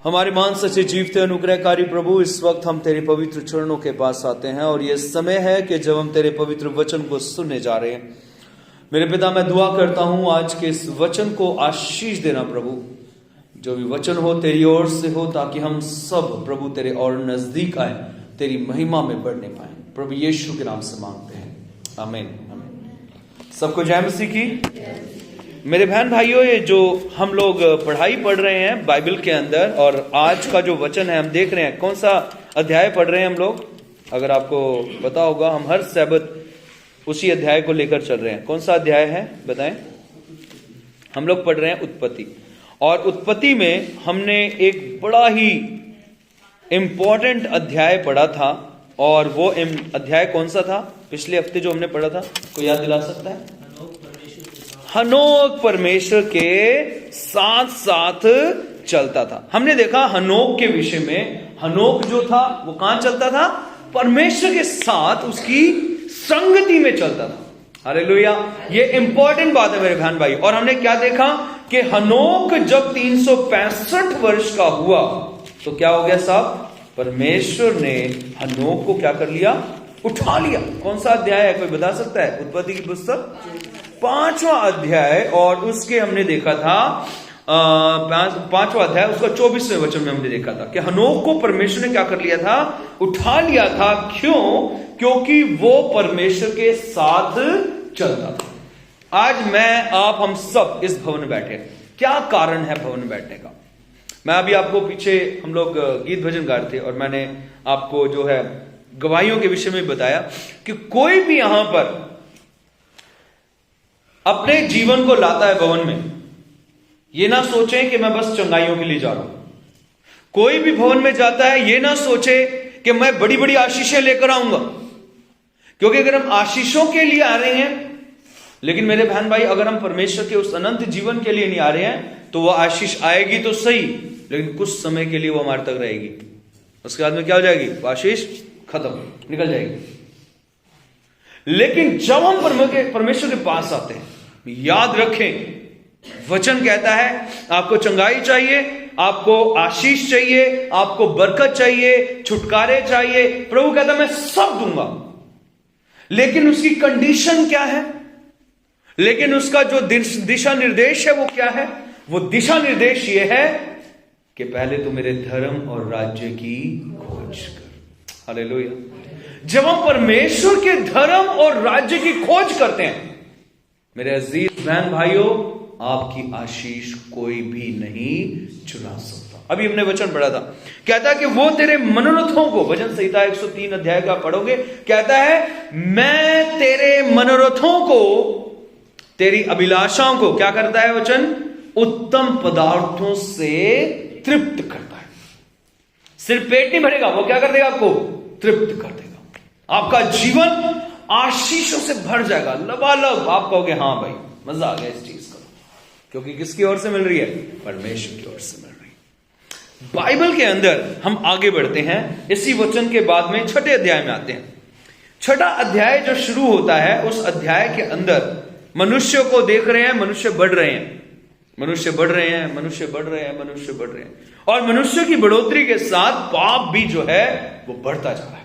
हमारे मान सच्चे जीवते अनुग्रहकारी प्रभु, इस वक्त हम तेरे पवित्र चरणों के पास आते हैं और यह समय है कि जब हम तेरे पवित्र वचन को सुनने जा रहे हैं। मेरे पिता, मैं दुआ करता हूं आज के इस वचन को आशीष देना प्रभु। जो भी वचन हो तेरी ओर से हो, ताकि हम सब प्रभु तेरे और नजदीक आए, तेरी महिमा में बढ़ने पाए। प्रभु यीशु के नाम से मांगते हैं, आमीन आमीन। सबको जय मसीह की। मेरे बहन भाइयों, ये जो हम लोग पढ़ाई पढ़ रहे हैं बाइबल के अंदर, और आज का जो वचन है हम देख रहे हैं, कौन सा अध्याय पढ़ रहे हैं हम लोग? अगर आपको पता होगा, हम हर सब्त उसी अध्याय को लेकर चल रहे हैं। कौन सा अध्याय है बताएं? हम लोग पढ़ रहे हैं उत्पत्ति, और उत्पत्ति में हमने एक बड़ा ही इंपॉर्टेंट अध्याय पढ़ा था। और वो अध्याय कौन सा था? पिछले हफ्ते जो हमने पढ़ा था, कोई याद दिला सकता है? हनोक परमेश्वर के साथ साथ चलता था। हमने देखा हनोक के विषय में। हनोक जो था वो कहां चलता था? परमेश्वर के साथ उसकी संगति में चलता था। हालेलुया, ये इंपॉर्टेंट बात है मेरे बहन भाई। और हमने क्या देखा कि हनोक जब 365 वर्ष का हुआ तो क्या हो गया साहब? परमेश्वर ने हनोक को क्या कर लिया? उठा लिया। कौन सा अध्याय है, कोई बता सकता है? उत्पत्ति की पुस्तक 5वां अध्याय, और उसके हमने देखा था 5वां अध्याय, उसका 24वें वचन में हमने देखा था कि हनोक को परमेश्वर ने क्या कर लिया था? उठा लिया था। क्यों? क्योंकि वो परमेश्वर के साथ चलता था। आज मैं, आप, हम सब इस भवन में बैठे। क्या कारण है भवन में बैठने का? मैं अभी आपको पीछे हम लोग गीत भजन गा रहे थे, और मैंने आपको जो है गवाहियों के विषय में बताया कि कोई भी यहां पर अपने जीवन को लाता है भवन में, ये ना सोचें कि मैं बस चंगाइयों के लिए जा रहा हूं। कोई भी भवन में जाता है, ये ना सोचे कि मैं बड़ी बड़ी आशीषें लेकर आऊंगा। क्योंकि अगर हम आशीषों के लिए आ रहे हैं, लेकिन मेरे बहन भाई, अगर हम परमेश्वर के उस अनंत जीवन के लिए नहीं आ रहे हैं, तो वह आशीष आएगी तो सही, लेकिन कुछ समय के लिए वो हमारे तक रहेगी। उसके बाद में क्या हो जाएगी? वो आशीष खत्म, निकल जाएगी। लेकिन जब हम परमेश्वर के पास आते हैं, याद रखें, वचन कहता है आपको चंगाई चाहिए, आपको आशीष चाहिए, आपको बरकत चाहिए, छुटकारे चाहिए। प्रभु कहता है मैं सब दूंगा, लेकिन उसकी कंडीशन क्या है? लेकिन उसका जो दिशा निर्देश है वो क्या है? वो दिशा निर्देश ये है कि पहले तो मेरे धर्म और राज्य की खोज कर। हालेलुया। जब हम परमेश्वर के धर्म और राज्य की खोज करते हैं, मेरे अजीज बहन भाइयों, आपकी आशीष कोई भी नहीं चुरा सकता। अभी हमने वचन पढ़ा था, कहता है कि वो तेरे मनोरथों को, भजन संहिता 103 अध्याय का पढ़ोगे, कहता है मैं तेरे मनोरथों को, तेरी अभिलाषाओं को क्या करता है? वचन उत्तम पदार्थों से तृप्त करता है। सिर्फ पेट नहीं भरेगा, वो क्या कर देगा? आपको तृप्त कर देगा। आपका जीवन आशीषों से भर जाएगा, लबालब। आप कहोगे हाँ भाई, मजा आ गया इस चीज का। क्योंकि किसकी ओर से मिल रही है? परमेश्वर की ओर से मिल रही है। बाइबल के अंदर हम आगे बढ़ते हैं। इसी वचन के बाद में 6ठे अध्याय में आते हैं। 6ठा अध्याय जो शुरू होता है, उस अध्याय के अंदर मनुष्य को देख रहे हैं, मनुष्य बढ़ रहे हैं, मनुष्य बढ़ रहे हैं, मनुष्य बढ़ रहे हैं, मनुष्य बढ़ रहे हैं। और मनुष्य की बढ़ोतरी के साथ पाप भी जो है वो बढ़ता जा रहा है।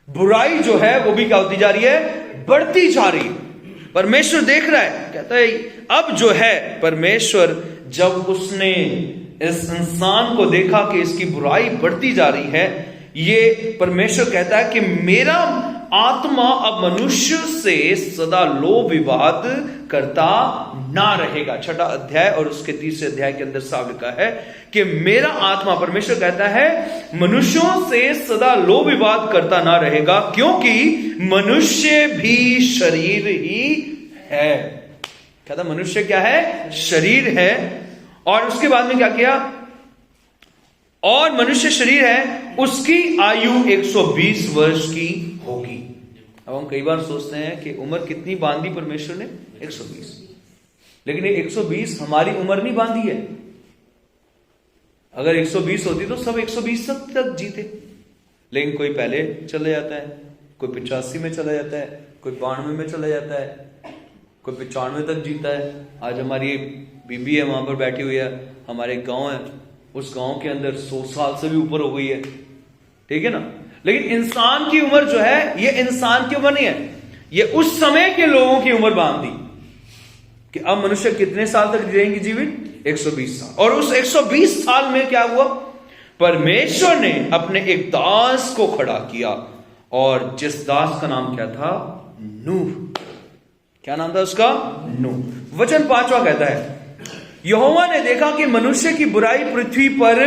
बुराई जो है वो भी क्या होती जा रही है? बढ़ती जा रही है। परमेश्वर देख रहा है, कहता है अब जो है परमेश्वर, जब उसने इस इंसान को देखा कि इसकी बुराई बढ़ती जा रही है, ये परमेश्वर कहता है कि मेरा आत्मा अब मनुष्य से सदा लोभ विवाद करता ना रहेगा। 6ठा अध्याय और उसके 3रे अध्याय के अंदर साफ लिखा है कि मेरा आत्मा, परमेश्वर कहता है, मनुष्यों से सदा लोभ विवाद करता ना रहेगा, क्योंकि मनुष्य भी शरीर ही है। कहता मनुष्य क्या है? शरीर है। और उसके बाद में क्या किया? और मनुष्य शरीर है, उसकी आयु 120 वर्ष की होगी। अब हम कई बार सोचते हैं कि उम्र कितनी बांधी परमेश्वर ने? 120। लेकिन ये 120 हमारी उम्र नहीं बांधी है। अगर 120 होती तो सब 120 तक जीते, लेकिन कोई पहले चले जाता है, कोई 85 में चला जाता है, कोई 92 में चला जाता है, कोई 95 तक जीता है। आज हमारी बीबी है वहां पर बैठी हुई है, हमारे गांव है, उस गांव के अंदर 100 साल से भी ऊपर हो गई है, ठीक है ना। लेकिन इंसान की उम्र जो है, ये इंसान की उम्र नहीं है, ये उस समय के लोगों की उम्र बांध दी कि अब मनुष्य कितने साल तक रहेंगे जीवित, 120 साल। और उस 120 साल में क्या हुआ, परमेश्वर ने अपने एक दास को खड़ा किया, और जिस दास का नाम क्या था, नूह। क्या नाम था उसका, नूह। वचन 5वां कहता है, यहोवा ने देखा कि मनुष्य की बुराई पृथ्वी पर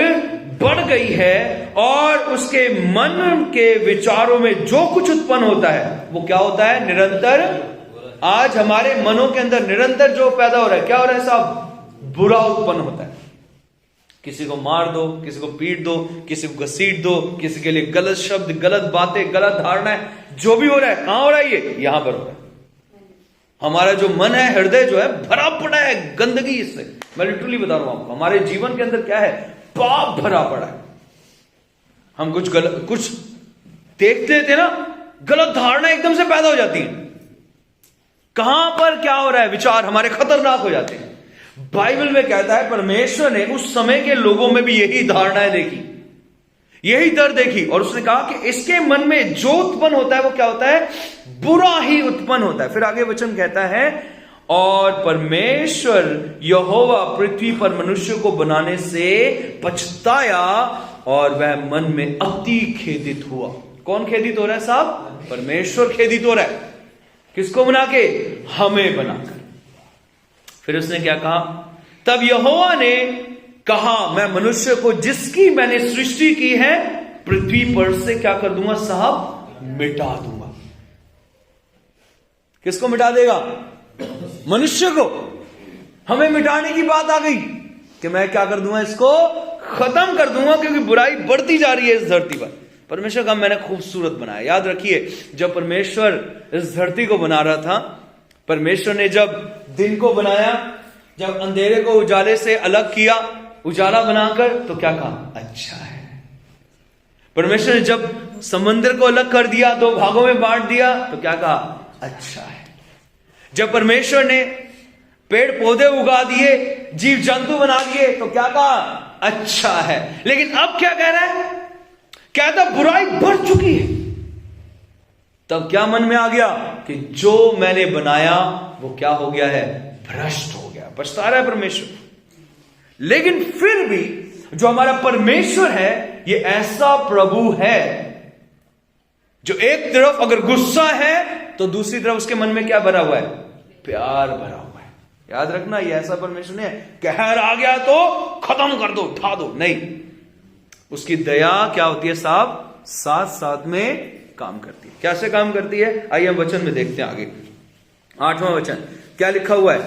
बढ़ गई है, और उसके मन के विचारों में जो कुछ उत्पन्न होता है वो क्या होता है, निरंतर। आज हमारे मनों के अंदर निरंतर जो पैदा हो रहा है, क्या हो रहा है साहब, बुरा उत्पन्न होता है। किसी को मार दो, किसी को पीट दो, किसी को घसीट दो, किसी के लिए गलत शब्द, गलत बातें, गलत धारणाएं, जो भी हो रहा है, कहां हो रहा है ये, यहां पर हो रहा है। हमारा जो मन है, हृदय जो है, भरा पड़ा है गंदगी से। मैं लिटरली बता रहा हूं आपको, हमारे जीवन के अंदर क्या है, पाप भरा पड़ा है। हम कुछ देखते लेते ना, गलत धारणा एकदम से पैदा हो जाती है। कहां पर क्या हो रहा है, विचार हमारे खतरनाक हो जाते हैं। बाइबल में कहता है परमेश्वर ने उस समय के लोगों में भी यही धारणाएं देखी, यही डर देखी, और उसने कहा कि इसके मन में जो उत्पन्न होता है वो क्या होता है, बुरा ही उत्पन्न होता है। फिर आगे वचन कहता है, और परमेश्वर यहोवा पृथ्वी पर मनुष्य को बनाने से पछताया, और वह मन में अति खेदित हुआ। कौन खेदित हो रहा है साहब, परमेश्वर खेदित हो रहा है। किसको बना के, हमें बनाकर। फिर उसने क्या कहा, तब यहोवा ने कहा, मैं मनुष्य को जिसकी मैंने सृष्टि की है पृथ्वी पर से क्या कर दूंगा साहब, मिटा दूंगा। किसको मिटा देगा, मनुष्य को। हमें मिटाने की बात आ गई कि मैं क्या कर दूंगा, इसको खत्म कर दूंगा, क्योंकि बुराई बढ़ती जा रही है इस धरती पर। परमेश्वर का मैंने खूबसूरत बनाया। याद रखिए, जब परमेश्वर इस धरती को बना रहा था, परमेश्वर ने जब दिन को बनाया, जब अंधेरे को उजाले से अलग किया, उजाला बनाकर, तो क्या कहा, अच्छा है। परमेश्वर ने जब समुद्र को अलग कर दिया, 2 भागों में बांट दिया, तो क्या कहा, अच्छा है। जब परमेश्वर ने पेड़ पौधे उगा दिए, जीव जंतु बना दिए, तो क्या कहा, अच्छा है। लेकिन अब क्या कह रहा है, कहता बुराई बढ़ चुकी है। तब क्या मन में आ गया कि जो मैंने बनाया वो क्या हो गया है, भ्रष्ट हो गया। पछता रहा है परमेश्वर। लेकिन फिर भी जो हमारा परमेश्वर है, ये ऐसा प्रभु है जो एक तरफ अगर गुस्सा है तो दूसरी तरफ उसके मन में क्या भरा हुआ है, प्यार भरा हुआ है। याद रखना, ये ऐसा परमेश्वर नहीं है कहर आ गया तो खत्म कर दो, उठा दो, नहीं। उसकी दया क्या होती है साहब, साथ साथ में काम करती है। कैसे काम करती है, आइए हम वचन में देखते हैं आगे। 8वां वचन क्या लिखा हुआ है,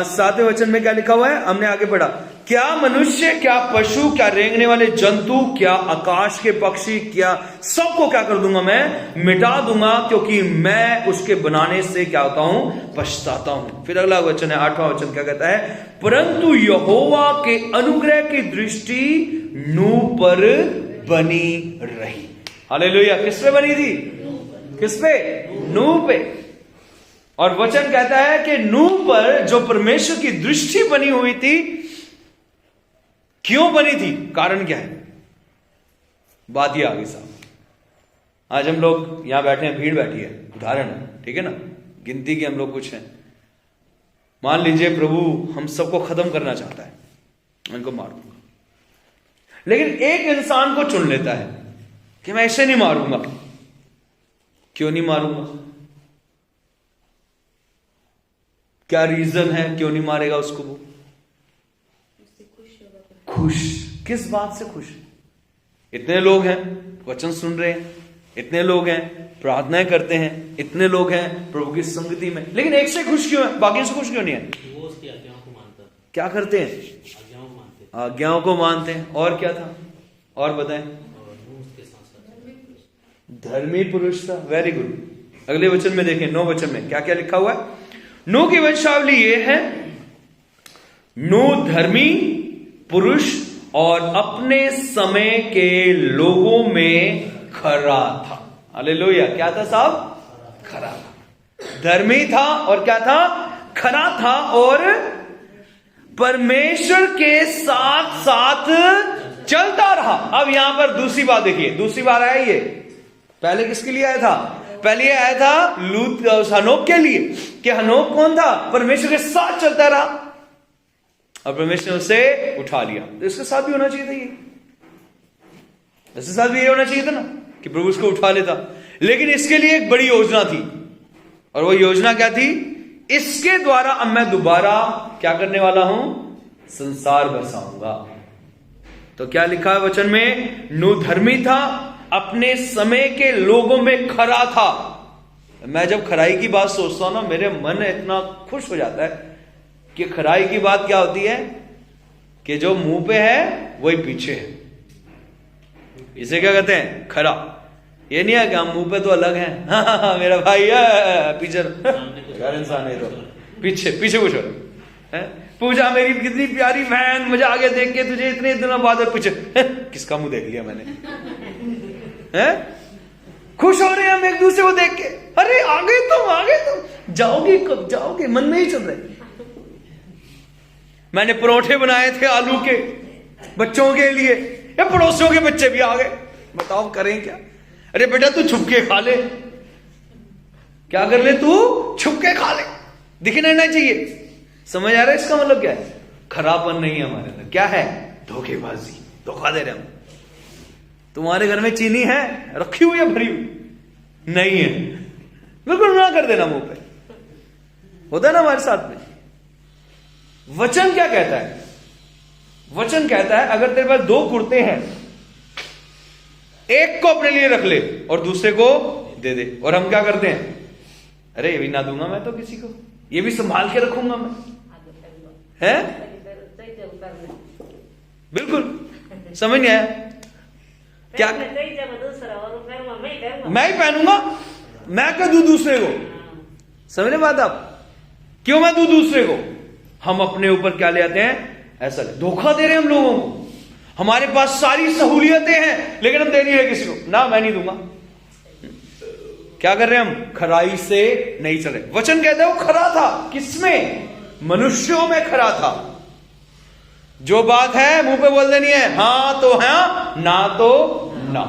7वें वचन में क्या लिखा हुआ है, हमने आगे पढ़ा, क्या मनुष्य, क्या पशु, क्या रेंगने वाले जंतु, क्या आकाश के पक्षी, क्या सबको क्या कर दूंगा, मैं मिटा दूंगा, क्योंकि मैं उसके बनाने से क्या होता हूं, पछताता हूं। फिर अगला वचन है 8वां वचन क्या कहता है, परंतु यहोवा के अनुग्रह की दृष्टि नूह पर बनी रही। हालेलुया। किस पे बनी थी, किस पे, नूह पे। और वचन कहता है कि नूह पर जो परमेश्वर की दृष्टि बनी हुई थी, क्यों बनी थी, कारण क्या है, बात ये आ गई साहब। आज हम लोग यहां बैठे हैं, भीड़ बैठी है, उदाहरण है, ठीक है ना, गिनती के हम लोग कुछ हैं। मान लीजिए प्रभु हम सबको खत्म करना चाहता है, इनको मार दूंगा, लेकिन एक इंसान को चुन लेता है कि मैं इसे नहीं मारूंगा। क्यों नहीं मारूंगा, क्या रीजन है, क्यों नहीं मारेगा उसको वो, खुश। किस बात से खुश, इतने लोग हैं वचन सुन रहे हैं, इतने लोग हैं प्रार्थनाएं करते हैं, इतने लोग हैं प्रभु की संगति में, लेकिन एक से खुश क्यों है, बाकी से खुश क्यों नहीं है। वो उसकी आज्ञाओं को मानता है। क्या करते हैं, आज्ञाओं को मानते हैं। और क्या था, और बताएं, धर्मी पुरुष था। Very good. अगले वचन में देखें, 9 वचन में क्या क्या लिखा हुआ है। नूह की वंशावली ये है, नूह धर्मी पुरुष और अपने समय के लोगों में खरा था। हालेलुया। क्या था साहब, खरा था, धर्मी था, और क्या था, खरा था। और परमेश्वर के साथ साथ चलता रहा। अब यहां पर दूसरी बात देखिए, दूसरी बार आया ये। पहले किसके लिए आया था? पहले ये आया था लूत हनोक के लिए, कि हनोक कौन था? परमेश्वर के साथ चलता रहा और परमेश्वर ने उसे उठा लिया। तो इसके साथ भी होना चाहिए था ये, इसके साथ भी ये होना चाहिए था ना कि प्रभु उसको उठा लेता। लेकिन इसके लिए एक बड़ी योजना थी, और वो योजना क्या थी? इसके द्वारा अब मैं दोबारा क्या करने वाला हूं? संसार बसाऊंगा। तो क्या लिखा है वचन में? नूह धर्मी था, अपने समय के लोगों में खरा था। मैं जब खराई की बात सोचता हूं ना, मेरे मन इतना खुश हो जाता है कि खराई की बात क्या होती है कि जो मुंह पे है वही पीछे है। इसे क्या कहते हैं? खरा। ये नहीं है कि हम मुंह पे तो अलग हैं, हाँ, मेरा भाई है, पीछे यार इंसान है तो पीछे पीछे कुछ है। पूजा मेरी कितनी प्यारी बहन, मजा आ गया देख के तुझे इतने दिनों बाद, पीछे किसका मुंह देख लिया मैंने, हैं? खुश हो रहे हैं हम एक दूसरे को देख के। अरे आ गए तुम जाओगे, कब जाओगे? मन में ही चल रहे। मैंने परोठे बनाए थे आलू के बच्चों के लिए, ये पड़ोसियों के बच्चे भी आ गए। बताओ करें क्या? अरे बेटा तू छुपके खा ले। क्या कर ले? तू छुपके खा ले, दिखना नहीं चाहिए। समझ आ रहा है इसका मतलब क्या है? खराबपन नहीं है हमारे अंदर, क्या है? धोखेबाजी, धोखा दे रहे हम। तुम्हारे घर में चीनी है रखी हुई है, भरी हुई नहीं है, बिल्कुल ना कर देना मुंह पे। होता है ना हमारे साथ में। वचन क्या कहता है? वचन कहता है अगर तेरे पास 2 कुर्ते हैं, एक को अपने लिए रख ले और दूसरे को दे दे। और हम क्या करते हैं? अरे ये भी ना दूंगा मैं तो किसी को, ये भी संभाल के रखूंगा मैं, है? बिल्कुल समझ नहीं आया क्या? मैं ही पहनूंगा, मैं क्यों दूं दूसरे को? समझ रहे बात आप? क्यों मैं दूं दूसरे को? हम अपने ऊपर क्या ले आते हैं? ऐसा धोखा दे रहे हैं हम लोगों को। हमारे पास सारी सहूलियतें हैं लेकिन हम दे नहीं रहे किसी को। ना मैं नहीं दूंगा। क्या कर रहे हैं हम? खराई से नहीं चल रहे। वचन कहता है वो खरा था। किसमें? मनुष्यों में खरा था। जो बात है मुंह पे बोल देनी है, हां तो हां, ना तो ना।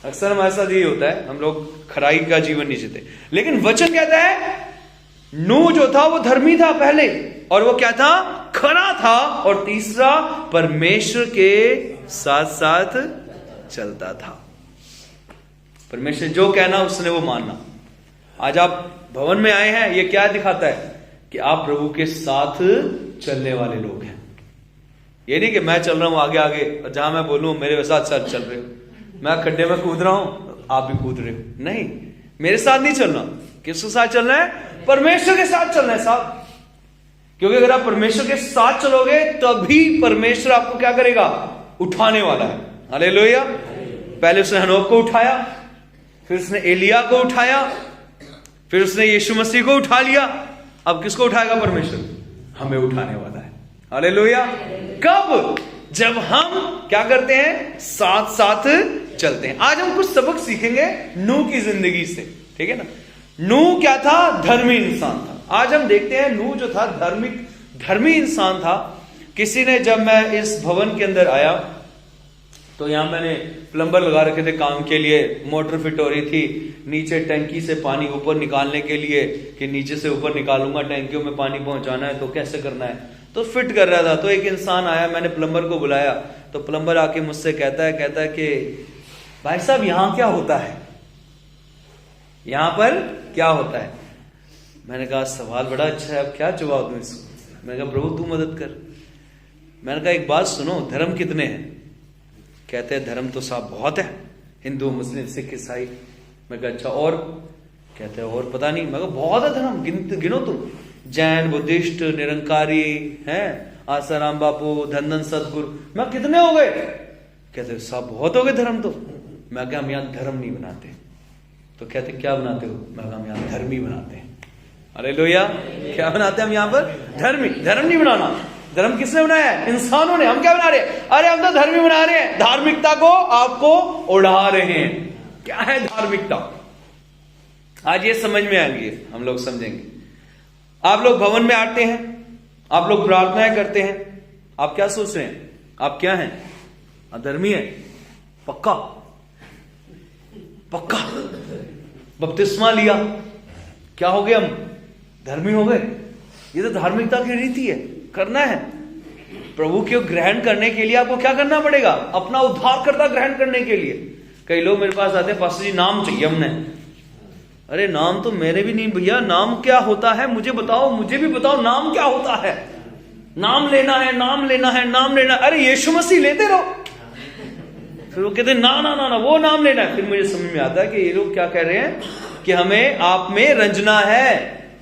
अक्सर हमारे साथ यही होता है, हम लोग खराई का जीवन नहीं जीते। लेकिन वचन कहता है नूह जो था वो धर्मी था पहले, और वो क्या था? खरा था। और तीसरा, परमेश्वर के साथ साथ चलता था। परमेश्वर जो कहना उसने वो मानना। आज आप भवन में आए हैं, ये क्या दिखाता है? कि आप प्रभु के साथ चलने वाले लोग हैं। ये नहीं कि मैं चल रहा हूं आगे आगे और जहां मैं बोलूं मेरे साथ साथ चल रहे हो। मैं खड्डे में कूद रहा हूं, आप भी कूद रहे हो। नहीं, मेरे साथ नहीं चलना। किसके साथ चलना है? परमेश्वर के साथ चलना है साहब। क्योंकि अगर आप परमेश्वर के साथ चलोगे तभी परमेश्वर आपको क्या करेगा? उठाने वाला है। हालेलुया। पहले उसने हनोक को उठाया, फिर उसने एलिया को उठाया, फिर उसने यीशु मसीह को उठा लिया। अब किसको उठाएगा? परमेश्वर हमें उठाने वाला है। हालेलुया। कब? जब हम क्या करते हैं? साथ साथ चलते हैं। आज हम कुछ सबक सीखेंगे नूह की जिंदगी से, ठीक है ना? नूह क्या था? धर्मी इंसान था। आज हम देखते हैं नूह जो था धर्मी इंसान था। किसी ने, जब मैं इस भवन के अंदर आया तो यहां मैंने प्लम्बर लगा रखे थे काम के लिए। मोटर फिट हो रही थी, नीचे टंकी से पानी ऊपर निकालने के लिए, कि नीचे से ऊपर निकालूंगा, टंकियों में पानी पहुंचाना है तो कैसे करना है, तो फिट कर रहा था। तो एक इंसान आया, मैंने प्लम्बर को बुलाया, तो प्लम्बर आके मुझसे कहता है कि भाई साहब यहां क्या होता है? यहां पर क्या होता है? मैंने कहा सवाल बड़ा अच्छा है, अब क्या जवाब दूं इसको? मैंने कहा प्रभु तू मदद कर। मैंने कहा एक बात सुनो, धर्म कितने हैं? कहते हैं धर्म तो साहब बहुत है, हिंदू मुस्लिम सिख ईसाई। मैं कहा अच्छा और? कहते हैं और पता नहीं। मैं कहा बहुत है धर्म, गिनो तुम। जैन, बुद्धिस्ट, निरंकारी हैं, आसाराम बापू, धन सदगुरु। मैं कितने हो गए? कहते साहब बहुत हो गए धर्म तो। मैं कहा हम यहां धर्म नहीं बनाते। तो कहते क्या बनाते हो? मैं कहा हम यहां धर्मी बनाते हैं। अरे लोहिया, क्या बनाते हैं हम यहां पर? धर्मी। धर्म नहीं बनाना। धर्म किसने बनाया है? इंसानों ने। हम क्या बना रहे हैं? अरे हम तो धर्मी बना रहे हैं, धार्मिकता को आपको उड़ा रहे हैं। क्या है धार्मिकता? आज ये समझ में आएंगे, हम लोग समझेंगे। आप लोग भवन में आते हैं, आप लोग प्रार्थनाएं करते हैं, आप क्या सोच रहे हैं? आप क्या हैं? अधर्मी है? पक्का पक्का। बपतिस्मा लिया, क्या हो गए? हम धर्मी हो गए? ये तो धार्मिकता की रीति है, करना है। प्रभु को ग्रहण करने के लिए आपको क्या करना पड़ेगा? अपना उद्धारकर्ता ग्रहण करने के लिए। कई लोग मेरे पास आते हैं, पास्टर जी नाम चाहिए हमने। अरे नाम तो मेरे भी नहीं भैया, नाम क्या होता है मुझे बताओ, मुझे भी बताओ नाम क्या होता है। नाम लेना है, नाम लेना है, नाम लेना। अरे यीशु मसीह लेते रहो। फिर वो कहते ना ना ना ना वो नाम लेना है। फिर मुझे समझ में आता है कि ये लोग क्या कह रहे हैं कि हमें आप में रंजना है,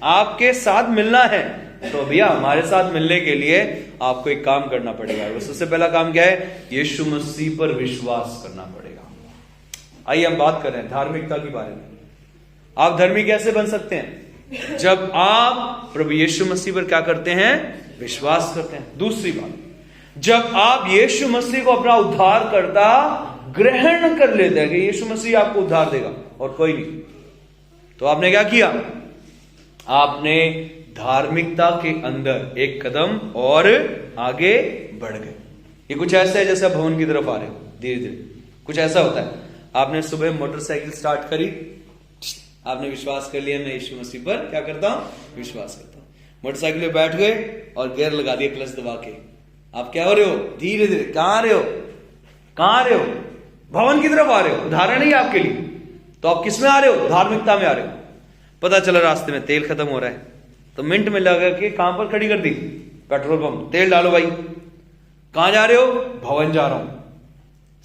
आपके साथ मिलना है। तो भैया हमारे साथ मिलने के लिए आपको एक काम करना पड़ेगा। वो सबसे पहला काम क्या है? यीशु मसीह पर विश्वास करना पड़ेगा। आइए हम बात कर रहे हैं धार्मिकता के बारे में। आप धर्मी कैसे बन सकते हैं? जब आप प्रभु यीशु मसीह पर क्या करते हैं? विश्वास करते हैं। दूसरी बात, जब आप यीशु मसीह को अपना उद्धार करता ग्रहण कर लेते हैं कि यीशु मसीह आपको उद्धार देगा और कोई नहीं, तो आपने क्या किया? आपने धार्मिकता के अंदर एक कदम और आगे बढ़ गए। ये कुछ ऐसा है जैसे आप भवन की तरफ आ रहे हो, धीरे धीरे कुछ ऐसा होता है। आपने सुबह मोटरसाइकिल स्टार्ट करी, आपने विश्वास कर लिया मैं यीशु मसीह पर क्या करता हूं? विश्वास करता हूं। मोटरसाइकिल में बैठ गए और गियर लगा दिया क्लच दबा के। आप क्या हो रहे हो? धीरे धीरे। कहां आ रहे हो? कहां आ रहे हो? भवन की तरफ आ रहे हो। उदाहरण ही आपके लिए। तो आप किस में आ रहे हो? धार्मिकता में आ रहे हो। पता चला रास्ते में तेल खत्म हो रहा है, तो मिनट में लगा के कहां पर खड़ी कर दी? Petrol pump. तेल डालो भाई। कहां जा रहे हो? भवन जा रहा हूं।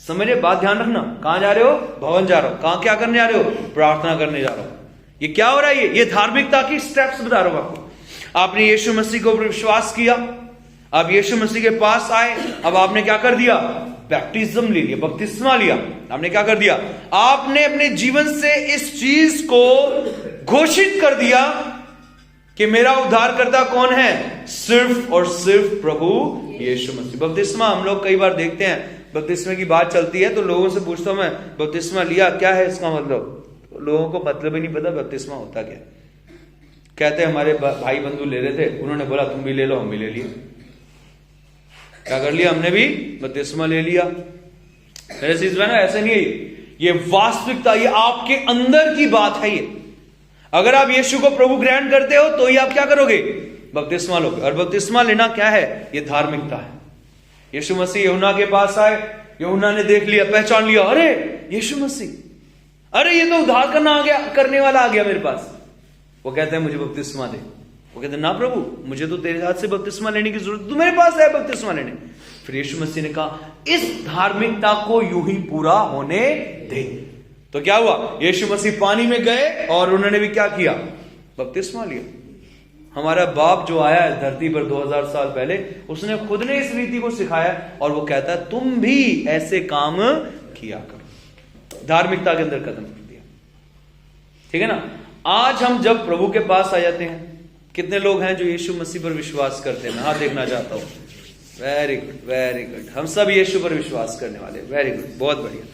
समझे बात, ध्यान रखना। कहां जा रहे हो? भवन जा रहा हूं। कहां क्या करने जा रहे हो? प्रार्थना करने जा रहा हूं। ये क्या हो रहा है? ये धार्मिकता की स्टेप्स बता रहा हूं आपको। आपने यीशु मसीह को विश्वास किया, आप यीशु मसीह के पास आए, अब आपने क्या कर दिया? बैप्टिज्म ले लिया, बपतिस्मा लिया। आपने क्या कर दिया? आपने अपने जीवन से इस चीज को घोषित कर दिया कि मेरा उद्धारकर्ता कौन है? सिर्फ और सिर्फ प्रभु यीशु मसीह। बपतिस्मा हम लोग कई बार देखते हैं, बपतिस्मा की बात चलती है तो लोगों से पूछता हूं मैं, बपतिस्मा लिया, क्या है इसका मतलब? लोगों को मतलब ही नहीं पता बपतिस्मा होता क्या। कहते हमारे भाई बंधु ले रहे थे, उन्होंने बोला तुम भी ले लो, हम भी ले लिए। क्या कर लिया? हमने भी बपतिस्मा ले लिया। मेरे चीज में ना ऐसा नहीं है, ये वास्तविकता, ये आपके अंदर की बात है। ये अगर आप यीशु को प्रभु ग्रहण करते हो तो ही आप क्या करोगे? बपतिस्मा लोगे। और बपतिस्मा लेना क्या है? ये धार्मिकता है। यीशु मसीह यूहन्ना के पास आए, यूहन्ना ने देख लिया, पहचान लिया, अरे यीशु मसीह, अरे ये तो उद्धार करने वाला आ गया मेरे पास। वो कहते हैं मुझे बपतिस्मा दे। वो कहते हैं ना प्रभु, मुझे तो तेरे हाथ से बपतिस्मा लेने की जरूरत, तू मेरे पास है बपतिस्मा लेने। फिर यीशु मसीह ने कहा इस धार्मिकता को यूं ही पूरा होने दे। तो क्या हुआ? यीशु मसीह पानी में गए और उन्होंने भी क्या किया? बपतिस्मा लिया। हमारा बाप जो आया है धरती पर 2000 साल पहले, उसने खुद ने इस रीति को सिखाया और वो कहता है तुम भी ऐसे काम किया करो। धार्मिकता के अंदर कदम रख दिया। ठीक है ना? आज हम जब प्रभु के पास आ जाते हैं, कितने लोग हैं जो यीशु मसीह पर विश्वास करते हैं? मैं हाथ देखना चाहता हूं। Very good, very good. हम सब यीशु पर विश्वास करने वाले। वेरी गुड, बहुत बढ़िया।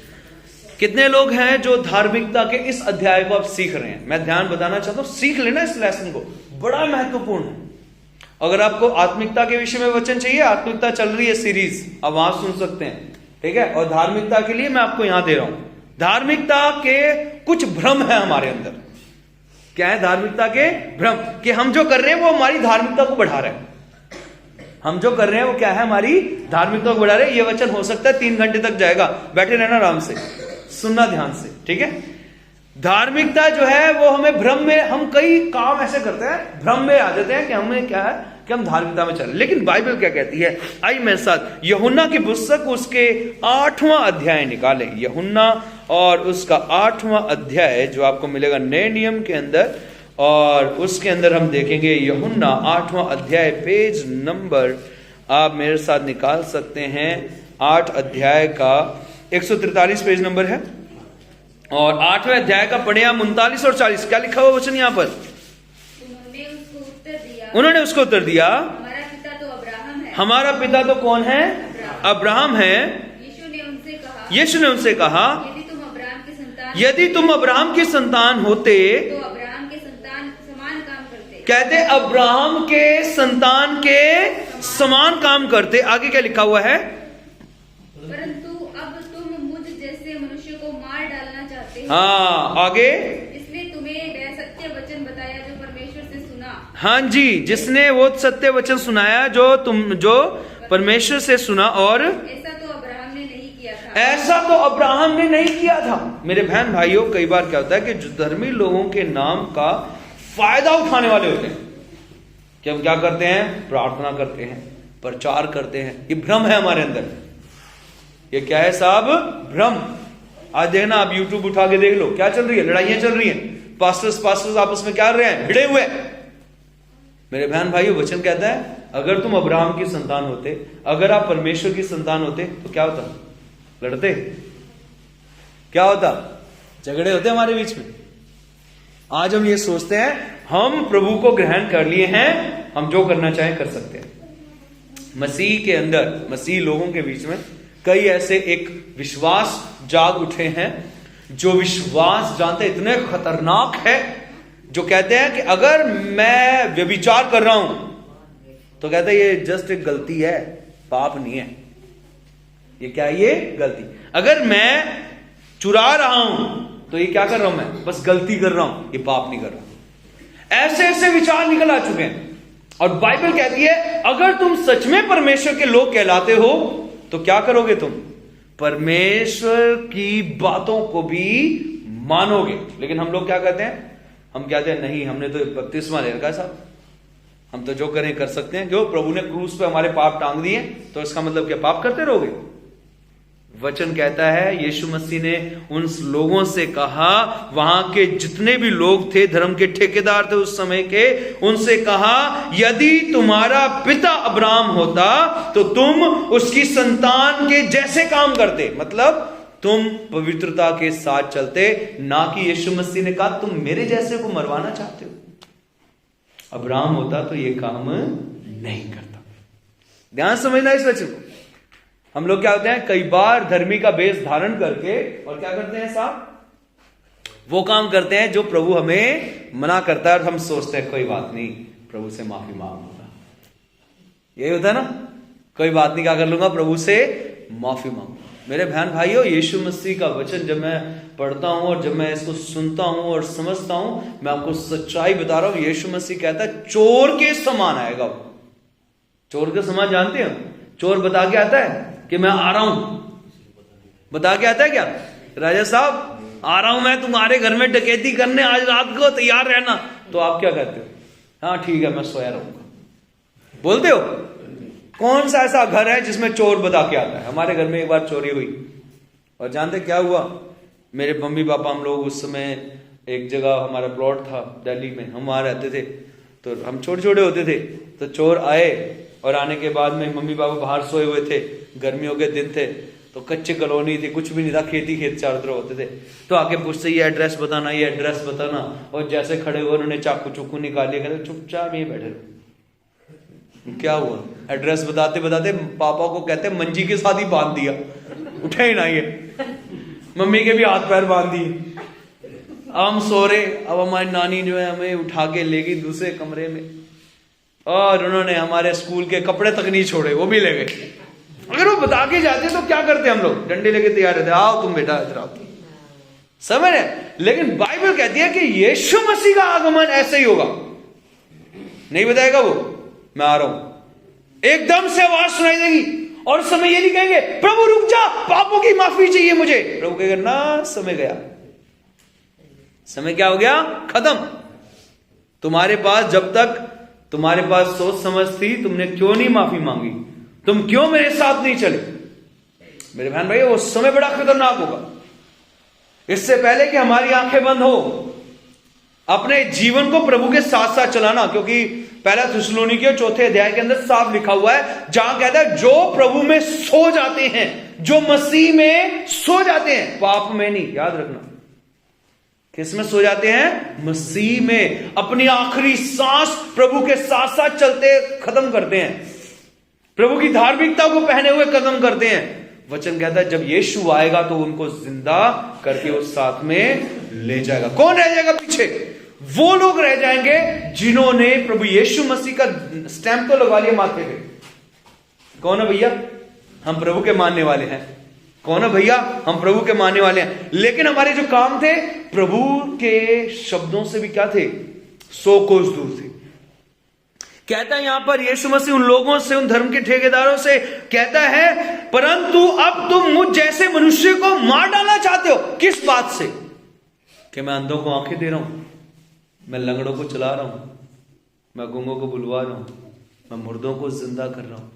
कितने लोग हैं जो धार्मिकता के इस अध्याय को आप सीख रहे हैं? मैं ध्यान बताना चाहता हूं, सीख लेना इस लेसन को, बड़ा महत्वपूर्ण है। अगर आपको आत्मिकता के विषय में वचन चाहिए, आत्मिकता चल रही है सीरीज, आप वहां सुन सकते हैं। ठीक है? और धार्मिकता के लिए मैं आपको यहां दे रहा हूं। धार्मिकता के कुछ भ्रम है हमारे अंदर। क्या है धार्मिकता के भ्रम? कि हम जो कर रहे हैं वो हमारी धार्मिकता को बढ़ा रहे हैं। हम जो कर रहे हैं वो क्या है? हमारी धार्मिकता को बढ़ा रहे हैं। ये वचन हो सकता है 3 घंटे तक जाएगा, बैठे रहना आराम से, सुनना ध्यान से। ठीक है? धार्मिकता जो है वो हमें भ्रम में, हम कई काम ऐसे करते हैं भ्रम में आ जाते हैं कि हमें क्या है कि हम धार्मिकता में चल रहे। लेकिन बाइबल क्या कहती है? आई मेरे साथ यूहन्ना की पुस्तक उसके 8वां अध्याय निकाले। यूहन्ना और उसका 8वां अध्याय जो आपको मिलेगा नए नियम के अंदर, और उसके अंदर हम देखेंगे यूहन्ना 8वां अध्याय, पेज नंबर आप मेरे साथ निकाल सकते हैं। 8 अध्याय का 143 पेज नंबर है, और 8वें अध्याय का पढ़े आप 39 और 40। क्या लिखा हुआ वचन यहां पर? उन्होंने उसको उत्तर दिया, हमारा पिता तो अब्राहम है। हमारा पिता तो कौन है? अब्राहम है। यीशु ने उनसे कहा यदि तुम अब्राहम की संतान होते तो अब्राहम के संतान समान काम करते। कहते अब्राहम के संतान के समान काम करते। आगे क्या लिखा हुआ है? परंतु अब तुम मुझ जैसे मनुष्य को मार डालना चाहते हो। हाँ, आगे। इसलिए तुम्हें वह सत्य वचन बताया जो परमेश्वर से सुना। हाँ जी, जिसने वो सत्य वचन सुनाया जो परमेश्वर से सुना। और ऐसा तो अब्राहम ने नहीं किया था। ऐसा तो अब्राहम ने नहीं किया था। मेरे बहन भाइयों, कई बार क्या होता है कि जो धर्मी लोगों के नाम का फायदा उठाने वाले होते हैं कि हम क्या करते हैं? प्रार्थना करते हैं, प्रचार करते हैं। ये भ्रम है हमारे अंदर। ये क्या है साहब? भ्रम। आज देखना, आप यूट्यूब उठा के देख लो, क्या चल रही है? लड़ाइयां चल रही हैं। पास्टर्स आपस में क्या कर रहे हैं? भिड़े हुए। मेरे बहन भाइयों, वचन कहता है अगर तुम अब्राहम की संतान होते, अगर आप परमेश्वर की संतान होते तो क्या होता? लड़ते? क्या होता? झगड़े होते हमारे बीच में। आज हम ये सोचते हैं हम प्रभु को ग्रहण कर लिए हैं, हम जो करना चाहें कर सकते हैं। मसीह के अंदर, मसीह लोगों के बीच में कई ऐसे एक विश्वास जाग उठे हैं जो विश्वास जानते इतने खतरनाक है, जो कहते हैं कि अगर मैं व्यभिचार कर रहा हूं तो कहते हैं ये जस्ट एक गलती है, पाप नहीं है। ये क्या है? ये गलती। अगर मैं चुरा रहा हूं तो ये क्या कर रहा हूं? मैं बस गलती कर रहा हूं, ये पाप नहीं कर रहा। ऐसे ऐसे विचार निकल आ चुके हैं। और बाइबल कहती है अगर तुम सच में परमेश्वर के लोग कहलाते हो तो क्या करोगे? तुम परमेश्वर की बातों को भी मानोगे। लेकिन हम लोग क्या कहते हैं? हम कहते हैं नहीं, हमने तो बपतिस्मा ले रखा है साहब, हम तो जो करें कर सकते हैं। क्यों? प्रभु ने क्रूस पे हमारे पाप टांग दिए, तो इसका मतलब क्या पाप करते रहोगे? वचन कहता है यीशु मसीह ने उन लोगों से कहा, वहां के जितने भी लोग थे, धर्म के ठेकेदार थे उस समय के, उनसे कहा यदि तुम्हारा पिता अब्राहम होता तो तुम उसकी संतान के जैसे काम करते। मतलब तुम पवित्रता के साथ चलते, ना कि यीशु मसीह ने कहा तुम मेरे जैसे को मरवाना चाहते हो। अब्राहम होता तो ये काम नहीं करता। ध्यान समझना इस वचन को। हम लोग क्या होते हैं? कई बार धर्मी का बेस धारण करके और क्या करते हैं साहब? वो काम करते हैं जो प्रभु हमें मना करता है, और हम सोचते हैं कोई बात नहीं, प्रभु से माफी मांग लूंगा। यही होता है ना, कोई बात नहीं, क्या कर लूंगा? प्रभु से माफी मांगूंगा। मेरे बहन भाइयों, यीशु मसीह का वचन जब मैं पढ़ता हूं और जब मैं इसको सुनता हूं और समझता हूं, मैं आपको सच्चाई बता रहा हूं। यीशु मसीह कहता है चोर के समान आएगा। चोर के समान जानते हैं? चोर बता के आता है कि मैं आ रहा हूं, बता के आता है क्या? राजा साहब आ रहा हूं मैं तुम्हारे घर में डकैती करने, आज रात को तैयार रहना। तो आप क्या कहते हो? हाँ ठीक है, मैं सोया रहूंगा। बोलते हो? कौन सा ऐसा घर है जिसमें चोर बता के आता है? हमारे घर में एक बार चोरी हुई, और जानते क्या हुआ? मेरे मम्मी पापा, हम लोग उस समय एक जगह, हमारा प्लॉट था दिल्ली में, हम वहां रहते थे, तो हम छोटे छोटे होते थे। तो चोर आए, और आने के बाद में मम्मी पापा बाहर सोए हुए थे, गर्मियों के दिन थे, तो कच्ची कॉलोनी थी, कुछ भी नहीं था, खेती खेत चारों तरफ होते थे। तो आके पूछते ये एड्रेस बताना, ये एड्रेस बताना, और जैसे खड़े हुए उन्होंने चाकू चुकू निकाले, कहते चुपचाप यहीं बैठे रहो। क्या हुआ? एड्रेस बताते बताते पापा को कहते मंजी के साथ ही बांध दिया, उठे ही ना ये। मम्मी के भी हाथ पैर बांध दिए। हम सो रहे, अब हमारी नानी जो है हमें उठा के ले गई दूसरे कमरे में, और उन्होंने हमारे स्कूल के कपड़े तक नहीं छोड़े, वो भी ले गए। अगर वो बता के जाते तो क्या करते? हम लोग डंडे लेके तैयार रहते, आओ तुम बेटा इधर आओ, समझ रहे? लेकिन बाइबल कहती है कि यीशु मसीह का आगमन ऐसे ही होगा। नहीं बताएगा वो मैं आ रहा हूं, एकदम से आवाज सुनाई देगी, और समय ये नहीं कहेंगे प्रभु रुक जा, पापों की माफी चाहिए मुझे। प्रभु कहेगा ना, समय गया। समय क्या हो गया? खत्म। तुम्हारे पास जब तक तुम्हारे पास सोच समझ थी, तुमने क्यों नहीं माफी मांगी? तुम क्यों मेरे साथ नहीं चले? मेरे बहन भाई, वो समय बड़ा खतरनाक होगा। इससे पहले कि हमारी आंखें बंद हो, अपने जीवन को प्रभु के साथ साथ चलाना, क्योंकि पहला थिस्सलुनीकियों 4 अध्याय के अंदर साफ लिखा हुआ है, जहां कहता है जो प्रभु में सो जाते हैं, जो मसीह में सो जाते हैं, पाप में नहीं। याद रखना, किस में सो जाते हैं? मसीह में। अपनी आखिरी सांस प्रभु के साथ साथ चलते खत्म करते हैं, प्रभु की धार्मिकता को पहने हुए खत्म करते हैं। वचन कहता है जब यीशु आएगा तो उनको जिंदा करके उस साथ में ले जाएगा। कौन रह जाएगा पीछे? वो लोग रह जाएंगे जिन्होंने प्रभु यीशु मसीह का स्टैंप तो लगवा लिया माथे पे। कौन है भैया? हम प्रभु के मानने वाले हैं। कौन है भैया? हम प्रभु के मानने वाले हैं। लेकिन हमारे जो काम थे प्रभु के शब्दों से भी क्या थे? 100 कोस दूर थे। कहता है यहां पर यीशु मसीह उन लोगों से, उन धर्म के ठेकेदारों से कहता है, परंतु अब तुम मुझ जैसे मनुष्य को मार डालना चाहते हो। किस बात से? कि मैं अंधों को आंखें दे रहा हूं, मैं लंगड़ों को चला रहा हूं, मैं गूंगों को बुलवा रहा हूं, मैं मुर्दों को जिंदा कर रहा हूं,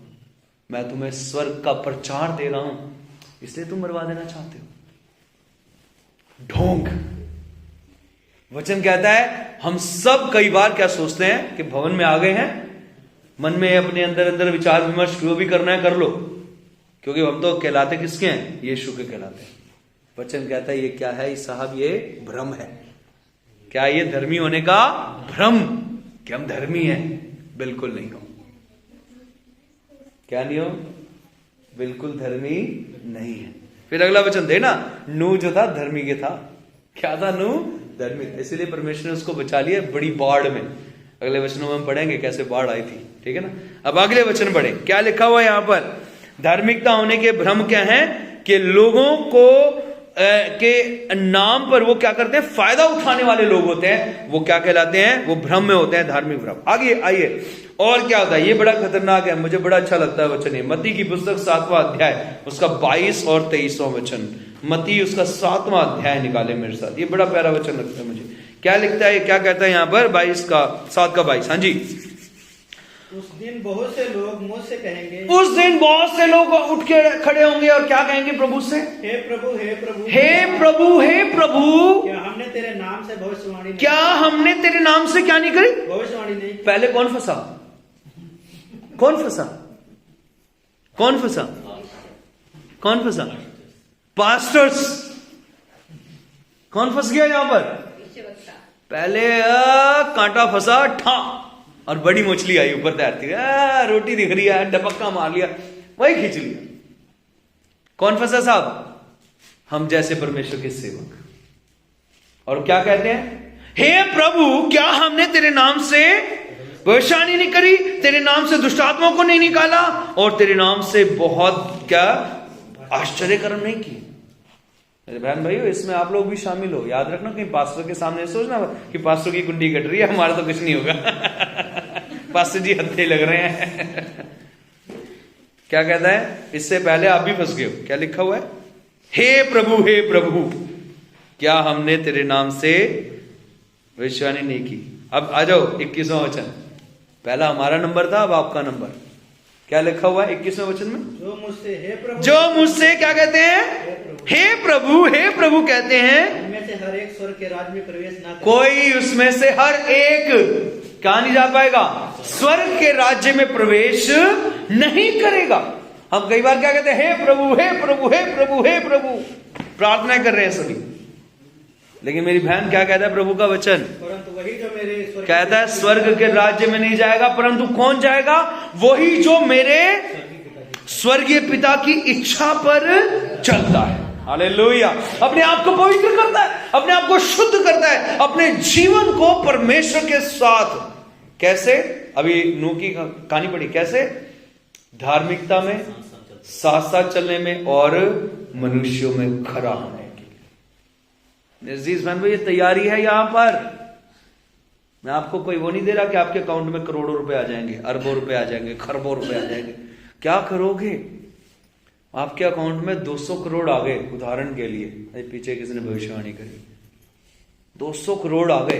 मैं तुम्हें स्वर्ग का प्रचार दे रहा हूं, इसलिए तुम मरवा देना चाहते हो। ढोंग। वचन कहता है हम सब कई बार क्या सोचते हैं कि भवन में आ गए हैं, मन में अपने अंदर अंदर विचार विमर्श जो भी करना है कर लो, क्योंकि हम तो कहलाते किसके हैं? यीशु के कहलाते हैं। वचन कहता है ये क्या है साहब? ये भ्रम है। क्या ये धर्मी होने का भ्रम कि हम धर्मी हैं? बिल्कुल नहीं हो। क्या नहीं हो? बिल्कुल धर्मी नहीं है। फिर अगला वचन देना, नूह जो था धर्मी के था। क्या था? नूह धर्मी, इसीलिए परमेश्वर ने उसको बचा लिया बड़ी बाढ़ में। अगले वचनों में हम पढ़ेंगे कैसे बाढ़ आई थी, ठीक है ना। अब अगले वचन पढ़े, क्या लिखा हुआ है यहां पर? धार्मिकता होने के भ्रम क्या है? कि लोगों को के नाम पर वो क्या करते हैं? फायदा उठाने वाले लोग होते हैं, वो क्या कहलाते हैं? वो भ्रम में होते हैं, धार्मिक भ्रम। आगे आइए, और क्या होता है? ये बड़ा खतरनाक है, मुझे बड़ा अच्छा लगता है वचन है मत्ती की पुस्तक 7वां अध्याय उसका 22 और 23वां वचन। मत्ती उसका 7वां अध्याय निकाले मेरे साथ, ये बड़ा प्यारा वचन लगता है मुझे। क्या लिखता है? क्या कहता है यहाँ पर? 7 का 22। हाँ जी। उस दिन बहुत से लोग मुझसे कहेंगे, उस दिन बहुत से लोग उठ के खड़े होंगे और क्या कहेंगे प्रभु से? हे प्रभु, हे प्रभु, हे प्रभु, हे प्रभु, क्या हमने तेरे नाम से भविष्यवाणी नहीं? क्या हमने तेरे नाम से क्या नहीं करी? भविष्यवाणी नहीं। पहले कौन फंसा? कौन फंसा? कौन फंसा? कौन फंसा? पास्टर्स। कौन फंस गया यहां पर? पहले कांटा फंसा ठा और बड़ी मछली आई ऊपर तैरती है, रोटी दिख रही है, डपक्का मार लिया, वही खींच लिया। कौन फंसा साहब? हम जैसे परमेश्वर के सेवक। और क्या कहते हैं? हे प्रभु, क्या हमने तेरे नाम से भविष्यवाणी नहीं करी, तेरे नाम से दुष्ट आत्माओं को नहीं निकाला, और तेरे नाम से बहुत क्या आश्चर्य कर्म नहीं किए? मेरे बहन भाइयों, इसमें आप लोग भी शामिल हो। याद रखना, कहीं पास्टर के सामने सोचना कि पास्टर की कुंडी कट रही है, हमारा तो कुछ नहीं होगा। पास्टर जी हत्थे लग रहे हैं। क्या कहता है? इससे पहले आप भी फंस गए हो। क्या लिखा हुआ है? हे प्रभु, हे प्रभु, क्या हमने तेरे नाम से भविष्यवाणी नहीं की? अब आ जाओ 21वां वचन। पहला हमारा नंबर था, अब आपका नंबर। क्या लिखा हुआ है 21वें वचन में? जो मुझसे, हे प्रभु, जो मुझसे क्या कहते हैं? हे प्रभु, हे प्रभु कहते हैं। उनमें से हर एक स्वर्ग के राज्य में प्रवेश ना करे। कोई उसमें से हर एक क्या नहीं जा पाएगा? स्वर्ग के राज्य में प्रवेश नहीं करेगा। हम कई बार क्या कहते हैं? हे प्रभु, हे प्रभु, हे प्रभु, हे प्रभु, प्रार्थना कर रहे हैं सभी। लेकिन मेरी बहन क्या कहता है प्रभु का वचन? परंतु वही जो मेरे कहता है स्वर्ग के राज्य में नहीं जाएगा, परंतु कौन जाएगा? वही जो मेरे स्वर्गीय पिता की इच्छा पर चलता है। हालेलुया। अपने आप को पवित्र करता है, अपने आप को शुद्ध करता है, अपने जीवन को परमेश्वर के साथ। कैसे? अभी नूह की कहानी पढ़ी, कैसे? धार्मिकता में, साथ साथ चलने में और मनुष्यों में खरा होने की। अजीज बहन भाई, ये तैयारी है यहां पर। मैं आपको कोई वो नहीं दे रहा कि आपके अकाउंट में करोड़ों रुपए आ जाएंगे, अरबों रुपए आ जाएंगे, खरबों रुपए आ जाएंगे। क्या करोगे? आपके अकाउंट में 200 करोड़ आ गए, उदाहरण के लिए, पीछे किसी ने भविष्यवाणी करी, 200 करोड़ आ गए,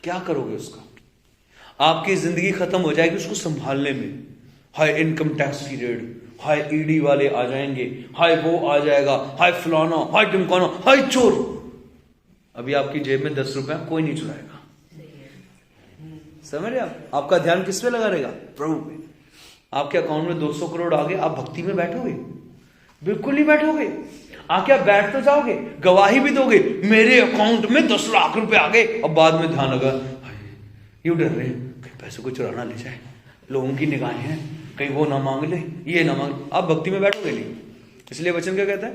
क्या करोगे उसका? आपकी जिंदगी खत्म हो जाएगी उसको संभालने में। हाय इनकम टैक्स की रेड, हाय ईडी वाले आ जाएंगे, हाय वो आ जाएगा, हाय फलाना, हाय टिमकाना, हाय चोर। अभी आपकी जेब में 10 रुपया कोई नहीं चुराएगा। समझ रहे आप? आपका ध्यान किस पे लगा रहेगा? प्रभु पे। आपके अकाउंट में 200 करोड़ आ गए, आप भक्ति में बैठोगे? बिल्कुल नहीं बैठोगे। आके आप बैठ तो जाओगे, गवाही भी दोगे, मेरे अकाउंट में 10 लाख रुपए आ गए। अब बाद में ध्यान लगा, यूं डर रहे हैं कहीं पैसों को चुराना ले जाए, लोगों की निगाहें हैं, कहीं वो ना मांग ले, ये ना मांग। आप भक्ति में बैठोगे नहीं। इसलिए वचन क्या कहता है?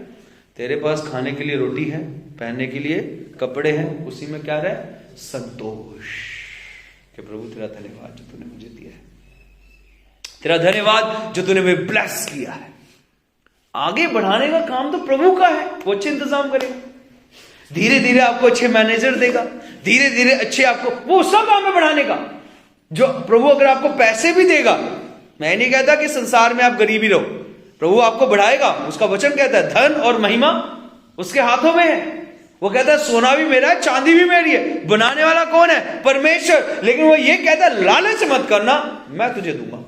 तेरे पास खाने के लिए रोटी है, पहनने के लिए कपड़े हैं, उसी में क्या रहे? संतोष। कि प्रभु तेरा धन्यवाद जो तूने मुझे दिया है, तेरा धन्यवाद जो तूने मुझे ब्लेस किया है। आगे बढ़ाने का काम तो प्रभु का है, वो अच्छे इंतजाम करेगा। धीरे धीरे आपको अच्छे मैनेजर देगा, धीरे धीरे अच्छे आपको वो सब काम में बढ़ाने का। जो प्रभु अगर आपको पैसे भी देगा, मैं नहीं कहता कि संसार में आप गरीबी रहो, प्रभु आपको बढ़ाएगा। उसका वचन कहता है धन और महिमा उसके हाथों में है। वो कहता है सोना भी मेरा है, चांदी भी मेरी है। बनाने वाला कौन है? परमेश्वर। लेकिन वो ये कहता है लालच मत करना, मैं तुझे दूंगा।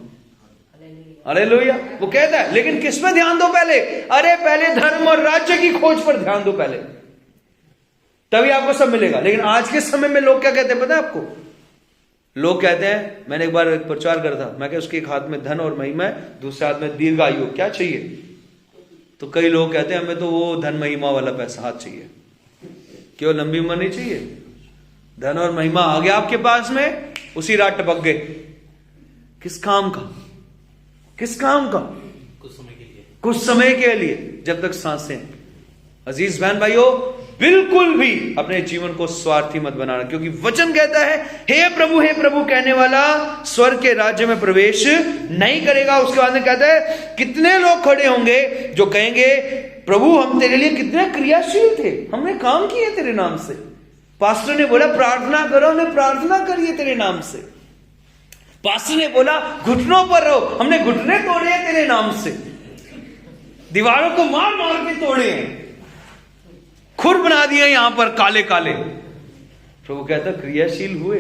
हालेलुया। वो कहता है लेकिन किस पे ध्यान दो पहले? अरे पहले धर्म और राज्य की खोज पर ध्यान दो पहले, तभी आपको सब मिलेगा। लेकिन आज के समय में लोग क्या कहते हैं पता है आपको? लोग कहते हैं, मैंने एक बार एक प्रचार करा था, मैं क्या उसके एक हाथ में धन और महिमा है, दूसरे हाथ में दीर्घायु, क्या चाहिए? तो कई लोग कहते हैं हमें तो वो धन महिमा वाला पैसा हाथ चाहिए, क्यों? लंबी उम्र नहीं चाहिए? धन और महिमा आ गया आपके पास में, उसी रात टपक गए। किस काम का? किस काम का? कुछ समय के लिए, कुछ समय के लिए, जब तक सांसें। अजीज बहन भाइयों, बिल्कुल भी अपने जीवन को स्वार्थी मत बनाना, क्योंकि वचन कहता है हे प्रभु कहने वाला स्वर्ग के राज्य में प्रवेश नहीं करेगा। उसके बाद में कहता है कितने लोग खड़े होंगे जो कहेंगे प्रभु हम तेरे लिए कितने क्रियाशील थे, हमने काम किए तेरे नाम से। पास्टर ने बोला प्रार्थना करो, हमने प्रार्थना करी है तेरे नाम से। पास्टर ने बोला घुटनों पर रहो, हमने घुटने तोड़े हैं तेरे नाम से। दीवारों को मार मार के तोड़े हैं, खुर बना दिए यहां पर काले काले। प्रभु कहता क्रियाशील हुए,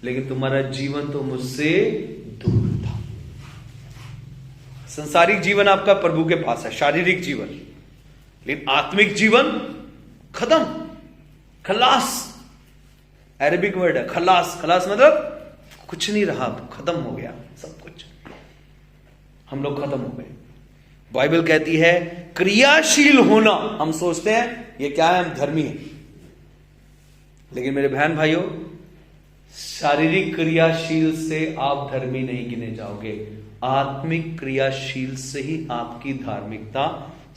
लेकिन तुम्हारा जीवन तो मुझसे दूर था। संसारिक जीवन आपका प्रभु के पास है, शारीरिक जीवन, लेकिन आत्मिक जीवन खत्म। खलास अरबिक वर्ड है खलास। खलास मतलब कुछ नहीं रहा, खत्म हो गया सब कुछ, हम लोग खत्म हो गए। बाइबल कहती है क्रियाशील होना। हम सोचते हैं ये क्या है, हम धर्मी हैं, लेकिन मेरे बहन भाइयों, शारीरिक क्रियाशील से आप धर्मी नहीं गिने जाओगे, आत्मिक क्रियाशील से ही आपकी धार्मिकता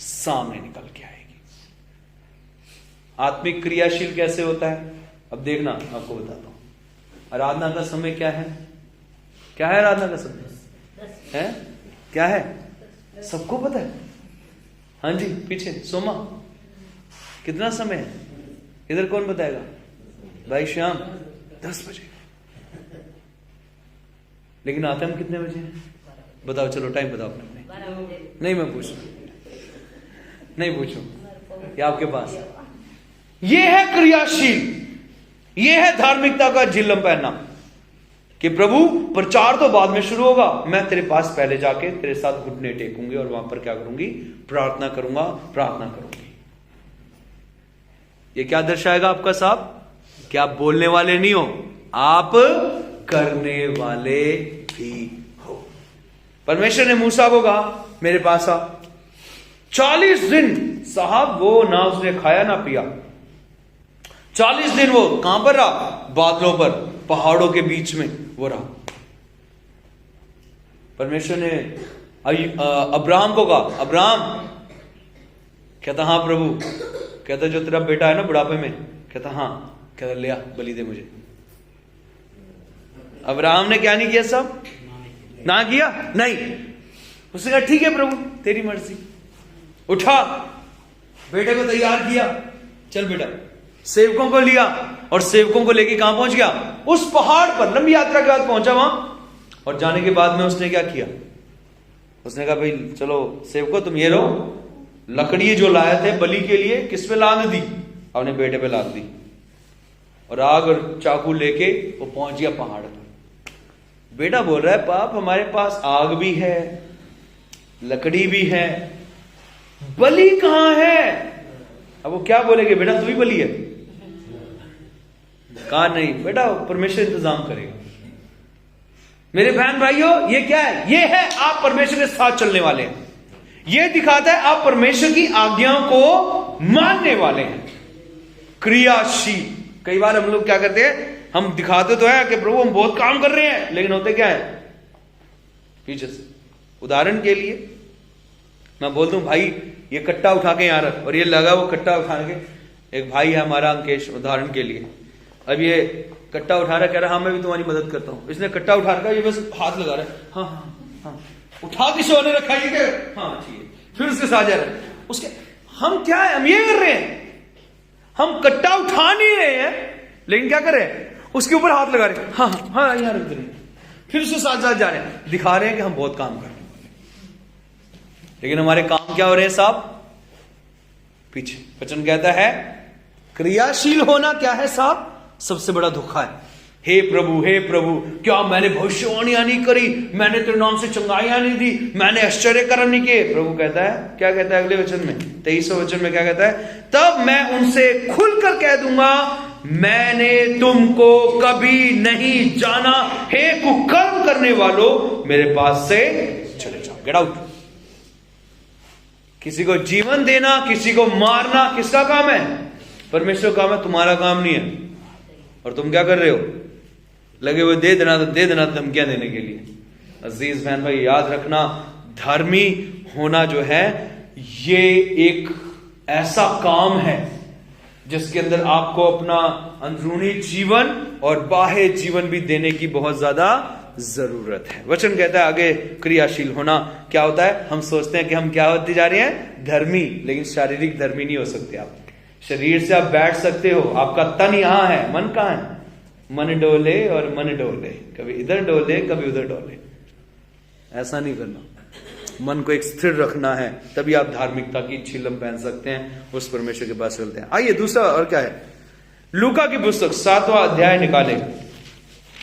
सामने निकल के आएगी। आत्मिक क्रियाशील कैसे होता है? अब देखना, आपको बताता हूं। आराधना का समय क्या है? क्या है आराधना का समय? है क्या है? सबको पता है? हाँ जी, पीछे सोमा कितना समय है? इधर कौन बताएगा? भाई श्याम 10 बजे। लेकिन आते हम कितने बजे हैं? बताओ, चलो टाइम बताओ अपने। नहीं मैं पूछूं, नहीं पूछूं, ये आपके पास। ये है क्रियाशील, ये है धार्मिकता का झिल्लम पहनना कि प्रभु प्रचार तो बाद में शुरू होगा, मैं तेरे पास पहले जाके तेरे साथ घुटने टेकूंगी और वहां पर क्या करूंगी? प्रार्थना करूंगा, प्रार्थना करूंगी। ये क्या दर्शाएगा आपका साहब? कि आप बोलने वाले नहीं हो, आप करने वाले भी हो। परमेश्वर ने मूसा को कहा मेरे पास आ। 40 दिन साहब वो ना उसने खाया ना पिया। 40 दिन वो कहां पर रहा? बादलों पर, पहाड़ों के बीच में वो रहा। परमेश्वर ने अब्राहम को कहा अब्राहम, कहता हाँ प्रभु। कहता जो तेरा बेटा है ना बुढ़ापे में, कहता हाँ। कहता ले आ, बलि दे मुझे। अब्राहम ने क्या नहीं किया? सब ना किया? नहीं। उसने कहा ठीक है प्रभु तेरी मर्जी। उठा, बेटे को तैयार किया, चल बेटा। सेवकों को लिया और सेवकों को लेके कहां पहुंच गया? उस पहाड़ पर। लंबी यात्रा के बाद पहुंचा वहां, और जाने के बाद में उसने क्या किया? उसने कहा भाई चलो सेवकों तुम ये रहो, लकड़ी जो लाए थे बलि के लिए किस पे लाद दी? अपने बेटे पे लाद दी। और आग और चाकू लेके वो पहुंच गया पहाड़ पर। बेटा बोल रहा है पाप हमारे पास आग भी है, लकड़ी भी है, बलि कहां है? अब वो क्या बोलेंगे? बेटा तू ही बलि है। कहा नहीं बेटा, परमेश्वर इंतजाम करेगा। मेरे बहन भाइयों, ये क्या है? ये है आप परमेश्वर के साथ चलने वाले हैं। ये दिखाता है आप परमेश्वर की आज्ञाओं को मानने वाले हैं। क्रियाशील। कई बार हम लोग क्या करते हैं, हम दिखाते तो है कि प्रभु हम बहुत काम कर रहे हैं, लेकिन होते क्या है पीछे से। उदाहरण के लिए मैं बोल दूं भाई ये कट्टा उठा के यहां रख, और ये लगा वो कट्टा उठा के। एक भाई है हमारा अंकेश, उदाहरण के लिए अब ये कट्टा उठा रहा, कह रहा हाँ मैं भी तुम्हारी मदद करता हूं। इसने कट्टा उठा रखा, ये बस हाथ लगा रहा है, हाँ हाँ हाँ, उठा किसी ने रखा, ये हाँ ठीक है, फिर उसके साथ जा रहा है। उसके हम क्या है, हम ये कर रहे हैं, हम कट्टा उठा नहीं रहे हैं, लेकिन क्या कर रहे हैं, उसके ऊपर हाथ लगा रहे हैं, हाँ हाँ यहाँ रख रहे हैं, फिर उसके साथ साथ जा रहे हैं, दिखा रहे हैं कि हम बहुत काम कर रहे हैं, लेकिन हमारे काम क्या हो रहे हैं साहब, पीछे। वचन कहता है क्रियाशील होना क्या है साहब, सबसे बड़ा धोखा है। हे प्रभु क्या मैंने भविष्यवाणियां नहीं करी, मैंने तेरे नाम से चंगाइयां नहीं दी, मैंने आश्चर्य कर्म नहीं किए। प्रभु कहता है, क्या कहता है अगले वचन में, 23वें वचन में क्या कहता है, तब मैं उनसे खुलकर कह दूंगा मैंने तुमको कभी नहीं जाना, हे कुकर्म करने वालों मेरे पास से चले जाओ, गेट आउट। किसी को जीवन देना, किसी को मारना किसका काम है, परमेश्वर का काम है, तुम्हारा काम नहीं है। और तुम क्या कर रहे हो, लगे हुए दे देना धमकियां देने के लिए। अजीज बहन भाई याद रखना, धर्मी होना जो है ये एक ऐसा काम है जिसके अंदर आपको अपना अंदरूनी जीवन और बाह्य जीवन भी देने की बहुत ज्यादा जरूरत है। वचन कहता है आगे क्रियाशील होना क्या होता है, हम सोचते हैं कि हम क्या होते जा रहे हैं, धर्मी, लेकिन शारीरिक धर्मी नहीं हो सकते आप। शरीर से आप बैठ सकते हो, आपका तन यहां है, मन कहां है, मन डोले और मन डोले, कभी इधर डोले कभी उधर डोले, ऐसा नहीं करना। मन को एक स्थिर रखना है, तभी आप धार्मिकता की झिलम पहन सकते हैं, उस परमेश्वर के पास चलते हैं। आइए दूसरा और क्या है, लूका की पुस्तक 7वां अध्याय निकाले,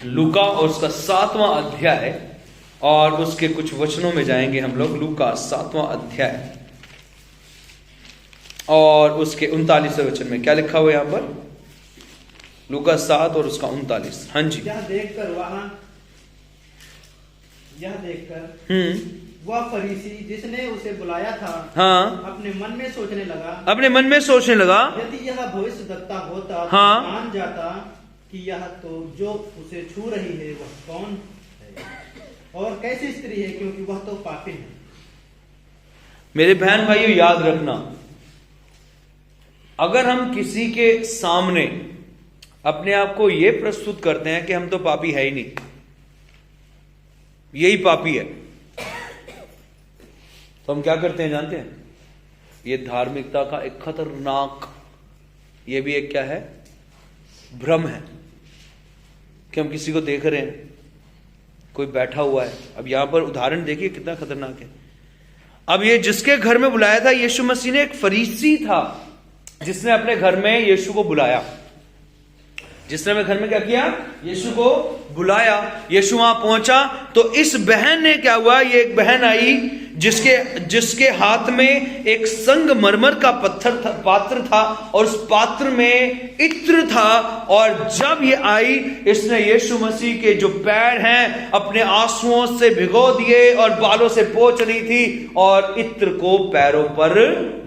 लूका और उसका 7वां अध्याय और उसके कुछ वचनों में जाएंगे हम लोग। लूका 7वां अध्याय और उसके 39वें वचन में क्या लिखा हुआ है यहां पर, लूका 7 और उसका 39। हाँ जी, यह देखकर वह फरीसी जिसने उसे बुलाया था, हाँ, अपने मन में सोचने लगा, यदि यह भविष्यद्वक्ता होता हाँ, तो मान जाता कि यह तो जो उसे छू रही है वह कौन है और कैसी स्त्री है, क्योंकि वह तो पापी है। मेरे बहन भाइयों याद रखना, अगर हम किसी के सामने अपने आप को यह प्रस्तुत करते हैं कि हम तो पापी है ही नहीं, यही पापी है, तो हम क्या करते हैं जानते हैं, ये धार्मिकता का एक खतरनाक, ये भी एक क्या है, भ्रम है कि हम किसी को देख रहे हैं, कोई बैठा हुआ है। अब यहां पर उदाहरण देखिए कितना खतरनाक है। अब ये जिसके घर में बुलाया था यीशु मसीह ने, एक फरीसी था जिसने अपने घर में यीशु को बुलाया, जिसने अपने घर में क्या किया, यीशु को बुलाया। यीशु वहां पहुंचा तो इस बहन ने क्या हुआ, ये एक बहन आई जिसके हाथ में एक संगमरमर का पात्र था और उस पात्र में इत्र था, और जब ये आई इसने यीशु मसीह के जो पैर हैं अपने आंसुओं से भिगो दिए और बालों से पोंछ रही थी और इत्र को पैरों पर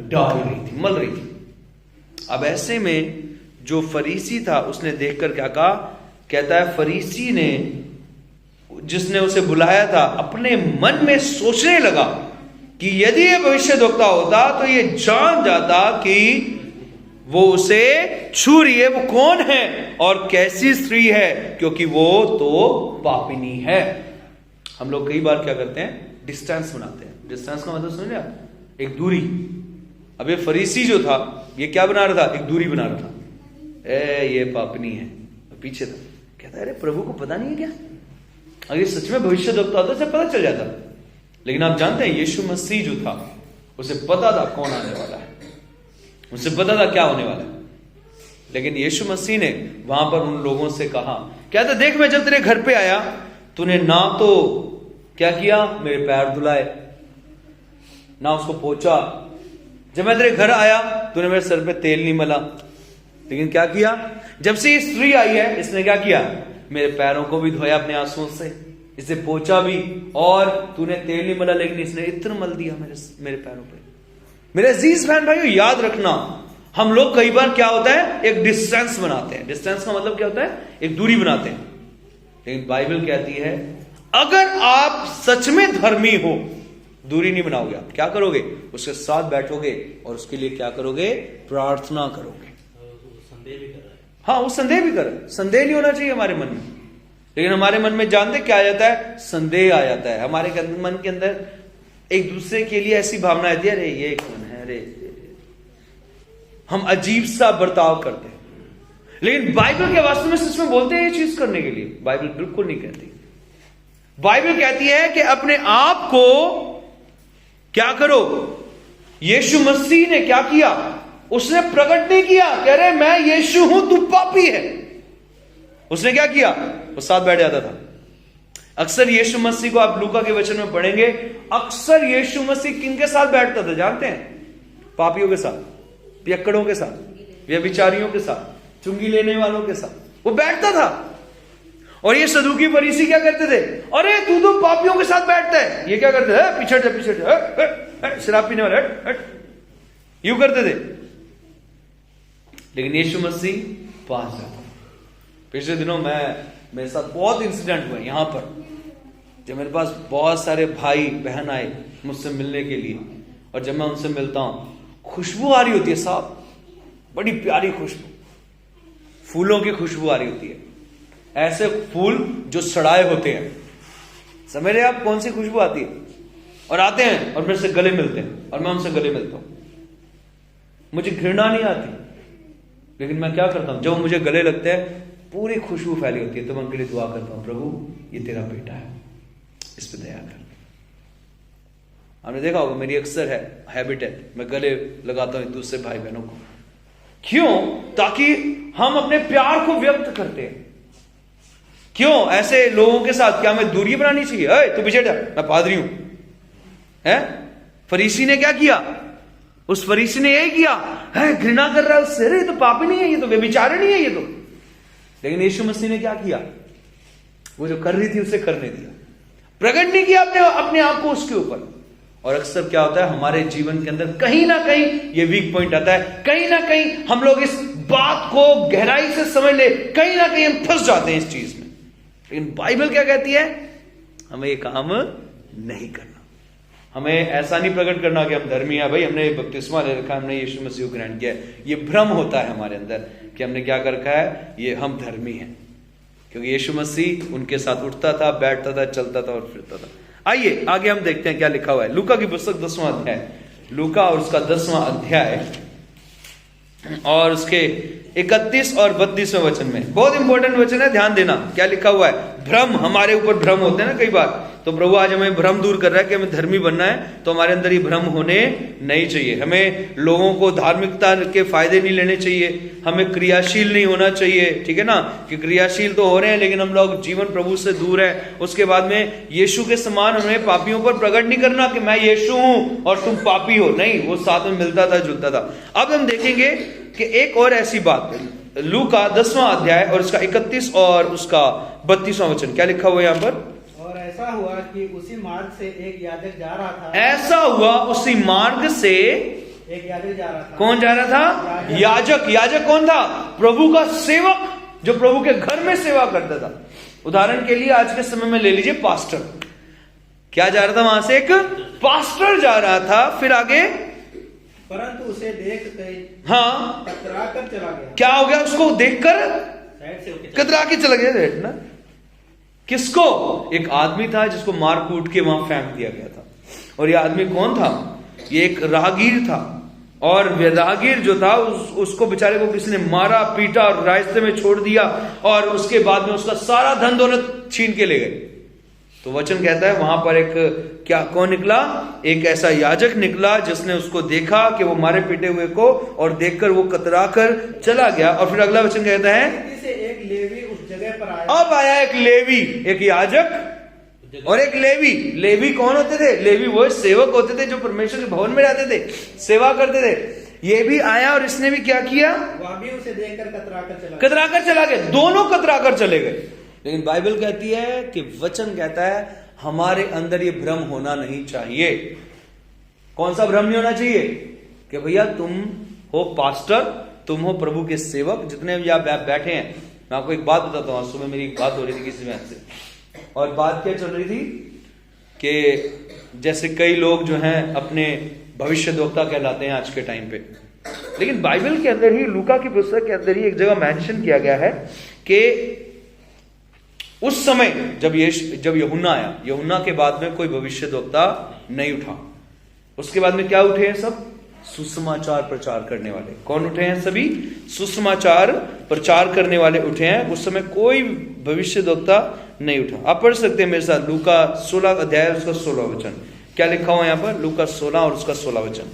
डाल रही थी, मल रही थी। अब ऐसे में जो फरीसी था उसने देखकर क्या कहा, कहता है फरीसी ने, जिसने उसे बुलाया था, अपने मन में सोचने लगा कि यदि ये भविष्यद्वक्ता होता तो ये जान जाता कि वो उसे छू रही है, वो कौन है और कैसी स्त्री है, क्योंकि वो तो पापिनी है। हम लोग कई बार क्या करते हैं, डिस्टेंस बनाते हैं। डिस्टेंस का मतलब समझे आप, एक दूरी। अब ये फरीसी जो था ये क्या बना रहा था, एक दूरी बना रहा था, ये पापनी है, पीछे था। कहता है अरे प्रभु को पता नहीं है क्या, अगर सच में भविष्यद्वक्ता होता तो पता चल जाता। लेकिन आप जानते हैं यीशु मसीह जो था उसे पता था कौन आने वाला है, उसे पता था क्या होने वाला है। लेकिन यीशु मसीह ने वहां पर उन लोगों से कहा, कहता देख मैं जब तेरे घर पे आया तूने ना तो क्या किया, मेरे पैर धुलाए, ना उसको पोंछा। जब मैं तेरे घर आया तूने मेरे सर पे तेल नहीं मला, लेकिन क्या किया, जब से ये स्त्री आई है इसने क्या किया, मेरे पैरों को भी धोया अपने आंसुओं से, इसे पोंछा भी, और तूने तेल नहीं मला लेकिन इसने इत्र मल दिया मेरे पैरों पे। मेरे अजीज बहन भाइयों याद रखना, हम लोग कई बार क्या होता है, एक डिस्टेंस बनाते हैं। डिस्टेंस का मतलब क्या होता है, एक दूरी बनाते हैं। लेकिन बाइबल कहती है अगर आप सच में धर्मी हो, दूरी नहीं बनाओगे, आप क्या करोगे, उसके साथ बैठोगे और उसके लिए क्या करोगे, प्रार्थना करोगे। हाँ, वो संदेह भी करे, संदेह नहीं होना चाहिए हमारे मन में, लेकिन हमारे मन में जानते क्या आ जाता है? संदेह आ जाता है। हमारे मन के अंदर एक दूसरे के लिए ऐसी भावना आती है, अरे ये कौन है, अरे हम अजीब सा बर्ताव करते हैं। लेकिन बाइबल के वास्तव में सच में बोलते हैं ये चीज करने के लिए? बाइबल बिल्कुल नहीं कहती। बाइबल कहती है कि अपने आप को क्या करो। यीशु मसीह ने क्या किया? उसने प्रकट नहीं किया, कह रहे मैं यीशु हूं, तू पापी है। उसने क्या किया? वो साथ बैठ जाता था। अक्सर यीशु मसीह को आप लूका के वचन में पढ़ेंगे, अक्सर यीशु मसीह किन के साथ बैठता था जानते हैं? पापियों के साथ, पियक्कड़ों के साथ, व्यभिचारियों के साथ, चुंगी लेने वालों के साथ वो बैठता था। और ये सदूकी फरीसी क्या करते थे? अरे तू तो पापियों के साथ बैठता है। ये क्या करते थे? पिछड़ जा, पिछड़ जा, शराब पीने वाले, हट हट, यूं करते थे। लेकिन यीशु मसीह पास जाता। पिछले दिनों मेरे साथ बहुत इंसिडेंट हुए यहां पर, जब मेरे पास बहुत सारे भाई बहन आए मुझसे मिलने के लिए, और जब मैं उनसे मिलता हूं खुशबू आ रही होती है साहब, बड़ी प्यारी खुशबू, फूलों की खुशबू आ रही होती है, ऐसे फूल जो सड़ाए होते हैं। समझ रहे आप कौन सी खुशबू आती है? और आते हैं और मेरे से गले मिलते हैं और मैं उनसे गले मिलता हूं। मुझे घृणा नहीं आती, लेकिन मैं क्या करता हूं, जब मुझे गले लगते हैं पूरी खुशबू फैली होती है, तो मैं उनके लिए दुआ करता हूं, प्रभु ये तेरा बेटा है, इस पे दया कर। आपने देखा होगा मेरी अक्सर हैबिट है, मैं गले लगाता हूं दूसरे भाई बहनों को। क्यों? ताकि हम अपने प्यार को व्यक्त करते हैं। क्यों? ऐसे लोगों के साथ क्या हमें दूरी बनानी चाहिए? अरे तू पीछे जा, मैं पादरी हूं। है? फरीसी ने क्या किया? उस फरीसी ने यही किया, है घृणा कर रहा है उससे, अरे ये तो पापी नहीं है, ये तो व्यभिचारी नहीं है ये तो। लेकिन यीशु मसीह ने क्या किया? वो जो कर रही थी उसे करने दिया, प्रकट नहीं किया अपने आप को उसके ऊपर। और अक्सर क्या होता है हमारे जीवन के अंदर, कहीं ना कहीं ये वीक पॉइंट आता है, कहीं ना कहीं हम लोग इस बात को गहराई से समझ ले, कहीं ना कहीं हम फंस जाते हैं इस चीज में। लेकिन बाइबल क्या कहती है? हमें ये काम नहीं करना। हमें ऐसा नहीं प्रकट करना कि हम धर्मी हैं, भाई हमने बपतिस्मा ले रखा है, हमने यीशु मसीह को ग्रहण किया है। ये भ्रम होता है हमारे अंदर कि हमने क्या कर रखा है, ये हम धर्मी हैं, क्योंकि यीशु मसीह उनके साथ उठता था, बैठता था, चलता था और फिरता था। आइए आगे हम देखते हैं क्या लिखा हुआ है। लूका की पुस्तक 10वां अध्याय, लूका और उसका 10वां अध्याय और उसके 31 और 32वें वचन में, बहुत इंपॉर्टेंट वचन है, ध्यान देना क्या लिखा हुआ है। भ्रम, हमारे ऊपर भ्रम होते हैं ना कई बार, तो प्रभु आज हमें भ्रम दूर कर रहा है कि हमें धर्मी बनना है, तो हमारे अंदर ये भ्रम होने नहीं चाहिए। हमें लोगों को धार्मिकता के फायदे नहीं लेने चाहिए, हमें क्रियाशील नहीं होना चाहिए, ठीक है ना, कि क्रियाशील तो हो रहे हैं लेकिन हम लोग जीवन प्रभु से दूर है। उसके बाद में यीशु के समान हमें पापियों पर प्रकट नहीं करना कि मैं यीशु हूं और तुम पापी हो, नहीं, वो साथ में मिलता था, जुलता था। अब हम देखेंगे कि एक और ऐसी बात, लूका 10वां अध्याय और उसका 31 और उसका 32वां वचन, क्या लिखा हुआ है यहाँ पर? और ऐसा हुआ कि उसी मार्ग से एक याजक जा रहा था। ऐसा हुआ उसी मार्ग से एक याजक जा रहा था। कौन जा रहा था? याजक। याजक कौन था? प्रभु का सेवक, जो प्रभु के घर में सेवा करता था। उदाहरण के लिए आज के समय में ले लीजिए पास्टर, क्या जा रहा था वहां से? एक पास्टर जा रहा था। फिर आगे, परंतु उसे देख कर हाँ कतरा कर चला गया। क्या हो गया? उसको देखकर साइड से कतरा के चला गया ना। किसको? एक आदमी था जिसको मार कूट के वहां फेंक दिया गया था। और ये आदमी कौन था? ये एक राहगीर था। और राहगीर जो था उसको बेचारे को किसी ने मारा, पीटा और रास्ते में छोड़ दिया, और उसके बाद में उसका सारा धन दौलत छीन के ले गए। तो वचन कहता है वहां पर एक क्या, कौन निकला? एक ऐसा याजक निकला जिसने उसको देखा कि वो मारे पीटे हुए को, और देखकर वो कतरा कर चला गया। और फिर अगला वचन कहता है से एक लेवी उस जगह पर आया। अब आया एक लेवी, एक याजक और एक लेवी। लेवी कौन होते थे? लेवी वो सेवक होते थे जो परमेश्वर के भवन में रहते थे, सेवा करते थे। ये भी आया और इसने भी क्या किया? वह भी उसे देखकर कतरा कर चला गया। दोनों कतरा कर चले गए। लेकिन बाइबल कहती है कि वचन कहता है हमारे अंदर ये भ्रम होना नहीं चाहिए। कौन सा भ्रम नहीं होना चाहिए? कि भैया तुम हो पास्टर, तुम हो प्रभु के सेवक, जितने भी आप बैठे हैं। मैं आपको एक बात बताता हूं, सुबह मेरी एक बात हो रही थी किसी में से, और बात क्या चल रही थी कि जैसे कई लोग जो हैं अपने भविष्यद्वक्ता कहलाते हैं आज के टाइम पे, लेकिन बाइबल के अंदर ही, लूका की पुस्तक के अंदर ही एक जगह मेंशन किया गया है कि उस समय जब यूहन्ना आया, यूहन्ना के बाद में कोई भविष्यद्वक्ता नहीं उठा। उसके बाद में क्या उठे हैं? सब सुसमाचार प्रचार करने वाले। कौन उठे हैं? सभी सुसमाचार प्रचार करने वाले उठे हैं। उस समय कोई भविष्यद्वक्ता नहीं उठा। आप पढ़ सकते हैं मेरे साथ लूका 16 अध्याय उसका 16 वचन। क्या लिखा हुआ है यहाँ पर? लूका 16 और उसका 16 वचन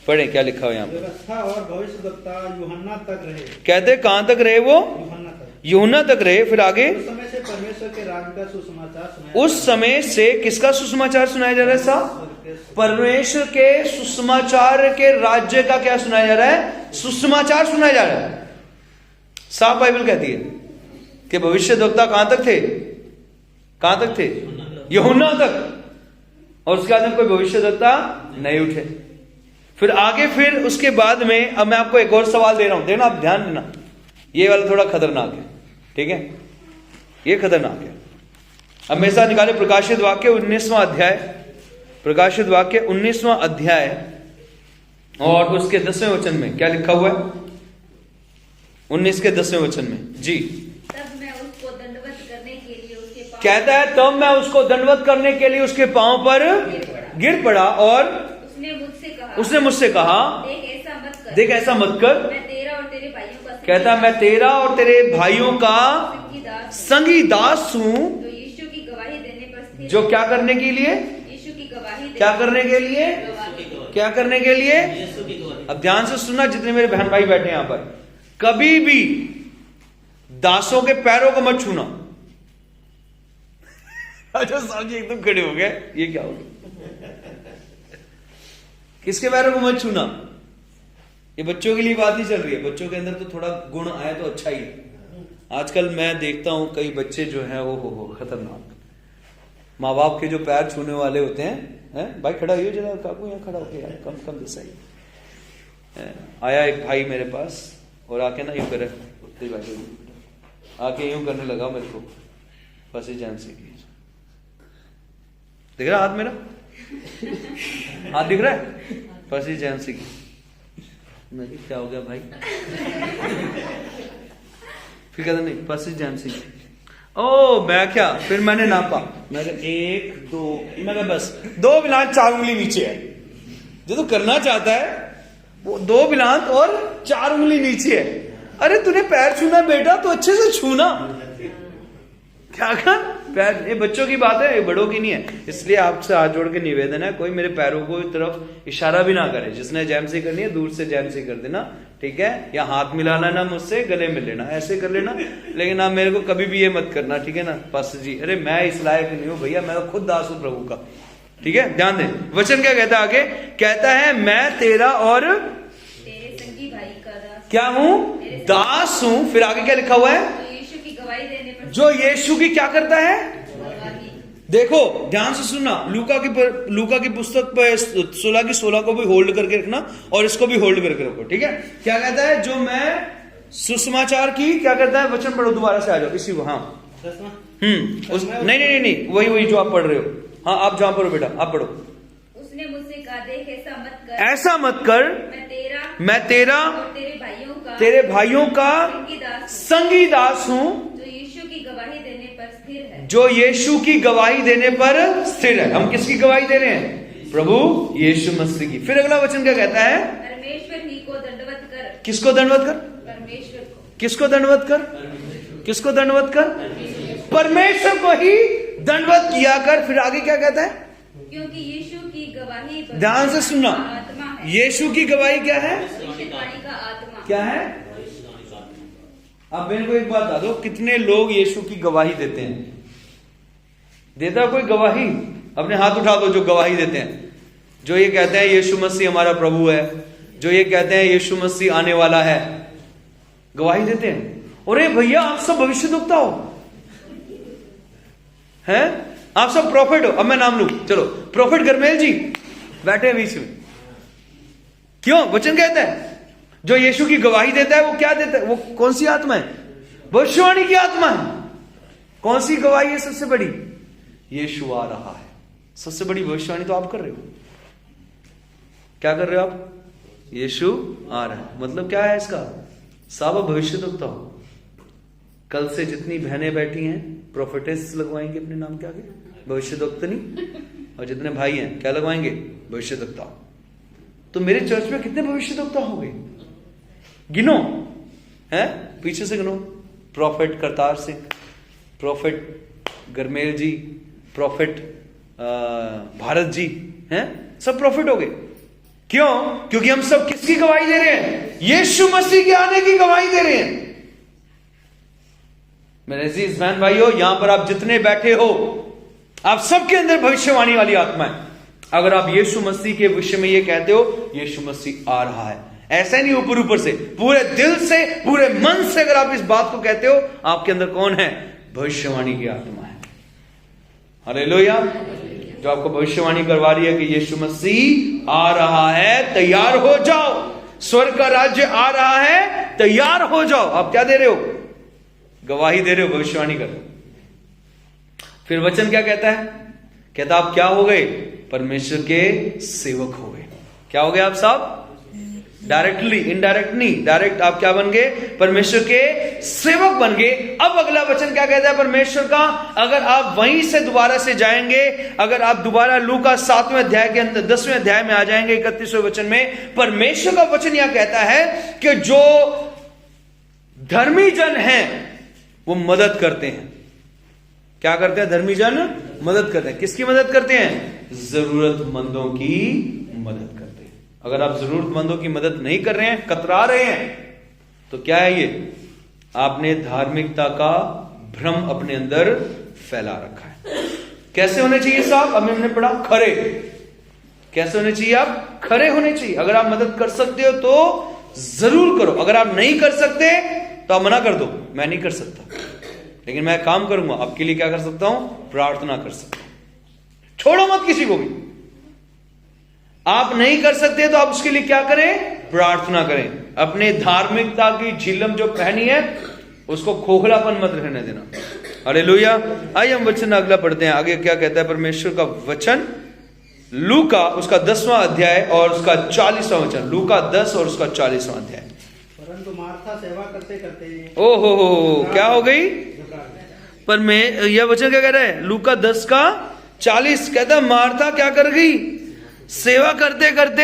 पढ़े, क्या लिखा हुआ है यहाँ पर? व्यवस्था और भविष्यद्वक्ता यूहन्ना तक रहे। कहते कहां तक रहे वो? यूहन्ना तक। यूहन्ना तक रहे। फिर आगे? उस समय से परमेश्वर के राज्य का सुसमाचार सुनाया। उस समय से किसका सुसमाचार सुनाया जा रहा है साहब? परमेश्वर के सुसमाचार के राज्य का क्या सुनाया जा रहा है? सुसमाचार सुनाया जा रहा है। साफ बाइबल कहती है कि भविष्यद्वक्ता कहां तक थे? कहां तक थे? यूहन्ना तक। और उसके बाद में कोई भविष्यद्वक्ता नहीं उठे। फिर आगे, फिर उसके बाद में अब मैं आपको एक और सवाल दे रहा हूं, देखना आप ध्यान देना, ये वाला थोड़ा खतरनाक है, ठीक है? ये खतरनाक है। अब मेरे साथ निकाले प्रकाशित वाक्य 19वां अध्याय, प्रकाशित वाक्य 19वां अध्याय और उसके 10वें वचन में क्या लिखा हुआ है? 19 के 10वें वचन में जी। तब मैं उसको दंडवत करने के लिए उसके पाँव कहता है तब मैं उसको दंडवत करने के लिए उसके पांव पर गिर पड़ा और उसने मुझसे कहा देख ऐसा मत कर, मैं तेरा और तेरे भाइयों का कहता मैं तेरा और तेरे भाइयों का संगी दास हूं, जो यीशु की गवाही देने पर स्थिर। जो क्या करने के लिए? यीशु की गवाही क्या करने के लिए? क्या करने के लिए? अब ध्यान से सुनना जितने मेरे बहन भाई बैठे यहां पर, कभी भी दासों के पैरों को मत छूना। अच्छा साहब जी एकदम खड़े हो गए, ये क्या हो गया? किसके पैरों को मत छूना? ये बच्चों के लिए बात ही चल रही है। बच्चों के अंदर तो थोड़ा गुण आए तो अच्छा ही है। आजकल मैं देखता हूं कई बच्चे जो हैं वो हो खतरनाक, माँ बाप के जो पैर छूने वाले होते हैं। भाई खड़ा हो जरा, काकू यहाँ खड़ा होके यार, कम कम दसाई। आया एक भाई मेरे पास और आके ना यूं करे, आके यूं करने लगा मेरे को, फंसी जान से की। दिख रहा हाथ मेरा? हाथ दिख रहा है? फंसी जान से की। मैं क्या हो गया भाई? फिर कहता नहीं फंसी जान से की। ओ मैं क्या, फिर मैंने नापा, मैं 1 2, मैं बस 2 बिलांत 4 उंगली नीचे है। जो तो करना चाहता है वो 2 बिलांत और 4 उंगली नीचे है। अरे तूने पैर छूना बेटा तो अच्छे से छूना, क्या कर पैर। ये बच्चों की बात है, ये बड़ों की नहीं है। इसलिए आपसे हाथ जोड़ के निवेदन है, कोई मेरे पैरों को तरफ इशारा भी ना करे। जिसने जैमसी करनी है दूर से जैमसी कर देना, ठीक है? या हाथ मिला लेना मुझसे, गले मिल लेना, ऐसे कर लेना। लेकिन आप मेरे को कभी भी ये मत करना, ठीक है ना पास्टर जी? अरे मैं इस लायक नहीं हूं भैया, मैं तो खुद दास हूं प्रभु का, ठीक है? ध्यान दें वचन क्या कहता है आगे। कहता है मैं तेरा और तेरे संगी भाई का दास क्या हूं? दास हूं। फिर आगे क्या लिखा हुआ है? यीशु की गवाही देने पर जो यीशु की क्या करता है? गवाही। देखो ध्यान से सुनना, लूका की पुस्तक पर 16 की 16 को भी होल्ड करके रखना और इसको भी होल्ड करके रखो, ठीक है? क्या कहता है? जो मैं सुसमाचार की क्या करता है? वचन पढ़ो, दोबारा से आ जाओ इसी को। हाँ नहीं वही जो आप पढ़ रहे हो। हाँ आप जहां पढ़ो बेटा, आप पढ़ो। उसने मुझसे कहा देख ऐसा मत कर, मैं तेरा और तेरे भाइयों का संगी दास हूं, जो यीशु की गवाही देने पर स्थिर है। जो यीशु की गवाही देने पर स्थिर है। हम किसकी गवाही दे रहे हैं? प्रभु यीशु मसीह की। फिर अगला वचन क्या कहता है? परमेश्वर ही को दंडवत कर। किसको दंडवत कर? परमेश्वर को। किसको दंडवत कर? किसको दंडवत कर? परमेश्वर को ही दंडवत किया कर। फिर आगे क्या कहता है? क्योंकि यीशु की गवाही ध्यान से सुनना, आत्मा है। यीशु की गवाही क्या है? भविष्यवाणी का आत्मा क्या है? अब मेरे को एक बात बता दो, कितने लोग यीशु की गवाही देते हैं? देता कोई गवाही? अपने हाथ उठा दो जो गवाही देते हैं, जो ये कहते हैं यीशु मसीह हमारा प्रभु है, जो ये कहते हैं यीशु मसीह आने वाला है, गवाही देते हैं। अरे भैया आप सब भविष्यद्वक्ता हो, हैं? आप सब प्रॉफिट हो। अब मैं नाम लूं, चलो प्रॉफिट गरमेल जी बैठे हैं बीच में। क्यों? वचन कहता है जो यीशु की गवाही देता है वो क्या देता है? वो कौन सी आत्मा है? भविष्यवाणी की आत्मा है। कौन सी गवाही है सबसे बड़ी? यीशु आ रहा है। सबसे बड़ी भविष्यवाणी तो आप कर रहे हो। क्या कर रहे हो आप? यीशु आ रहा है। मतलब क्या है इसका? सावा भविष्यद्वक्ता हो। कल से जितनी बहनें बैठी हैं प्रोफेटेस लगवाएंगे अपने नाम के आगे, भविष्यद्वक्तनी, और जितने भाई हैं क्या लगवाएंगे? भविष्यद्वक्ता। तो मेरे चर्च में कितने भविष्यद्वक्ता हो गए? गिनो, है पीछे से गिनो। प्रॉफिट करतार सिंह, प्रॉफिट गरमेल जी, प्रॉफिट भारत जी, हैं सब प्रॉफिट हो गए। क्यों? क्योंकि हम सब किसकी गवाही दे रहे हैं? यीशु मसीह के आने की गवाही दे रहे हैं। मेरे अजीज बहन भाइयों, यहां पर आप जितने बैठे हो, आप सबके अंदर भविष्यवाणी वाली आत्मा है। अगर आप यीशु मसीह के विषय में ये कहते हो यीशु मसीह आ रहा है, ऐसा नहीं ऊपर ऊपर से, पूरे दिल से, पूरे मन से अगर आप इस बात को कहते हो, आपके अंदर कौन है? भविष्यवाणी की आत्मा है। हालेलुया। जो आपको भविष्यवाणी करवा रही है कि यीशु मसीह आ रहा है, तैयार हो जाओ, स्वर्ग का राज्य आ रहा है, तैयार हो जाओ। आप क्या दे रहे हो? गवाही दे रहे हो, भविष्यवाणी कर रहे हो। फिर वचन क्या कहता है? कहता आप क्या हो गए? परमेश्वर के सेवक हो गए। क्या हो गए आप साहब? डायरेक्टली, इनडायरेक्ट नहीं, डायरेक्ट आप क्या बन गए? परमेश्वर के सेवक बन गए। अब अगला वचन क्या कहता है परमेश्वर का? अगर आप वहीं से दोबारा से जाएंगे, अगर आप दोबारा लूका 7वें अध्याय के अंदर 10वें अध्याय में आ जाएंगे, 31वें वचन में परमेश्वर का वचन यह कहता है कि जो धर्मी जन हैं वो मदद करते हैं। क्या करते हैं? धर्मी जन मदद करते हैं। किसकी मदद करते हैं? जरूरतमंदों की मदद करते हैं। अगर आप जरूरतमंदों की मदद नहीं कर रहे हैं, कतरा रहे हैं, तो क्या है ये? आपने धार्मिकता का भ्रम अपने अंदर फैला रखा है। कैसे होने चाहिए साहब? अभी हमने पढ़ा खरे। कैसे होने चाहिए? आप खरे होने चाहिए। अगर आप मदद कर सकते हो तो जरूर करो। अगर आप नहीं कर सकते तो आप मना कर दो, मैं नहीं कर सकता, लेकिन मैं काम करूंगा आपके लिए। क्या कर सकता हूं? प्रार्थना कर सकता हूं। छोड़ो मत किसी को भी। आप नहीं कर सकते तो आप उसके लिए क्या करें? प्रार्थना करें। अपने धार्मिकता की झिलम जो पहनी है उसको खोखलापन मत रहने देना। हालेलुया। आइए हम वचन अगला पढ़ते हैं। आगे क्या कहता है परमेश्वर का वचन? लूका उसका 10वां अध्याय और उसका 40वां वचन। लूका 10 और उसका 40वां अध्याय। परंतु मार्था सेवा करते करते ओहो, क्या हो गई? पर मैं यह वचन क्या कह रहा है? लूका 10 का 40 कहता है मार्था क्या कर गई? सेवा करते करते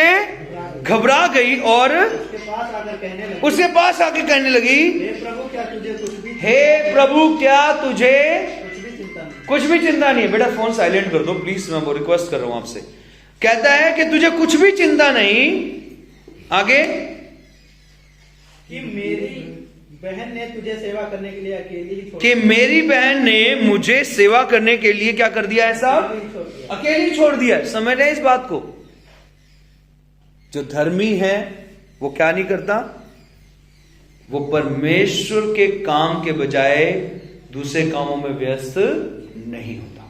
घबरा गई और उसके पास आके कहने लगी, हे प्रभु क्या तुझे कुछ भी कुछ भी चिंता नहीं है। बेटा फोन साइलेंट कर दो प्लीज, मैं वो रिक्वेस्ट कर रहा हूं आपसे। कहता है कि तुझे कुछ भी चिंता नहीं। आगे कि मेरी बहन ने तुझे सेवा करने के लिए अकेली ही छोड़ कि मेरी बहन ने मुझे सेवा करने के लिए क्या कर दिया है साहब? अकेली छोड़ दिया है। समझ रहे हैं इस बात को? जो धर्मी है वो क्या नहीं करता? वो परमेश्वर के काम के बजाय दूसरे कामों में व्यस्त नहीं होता।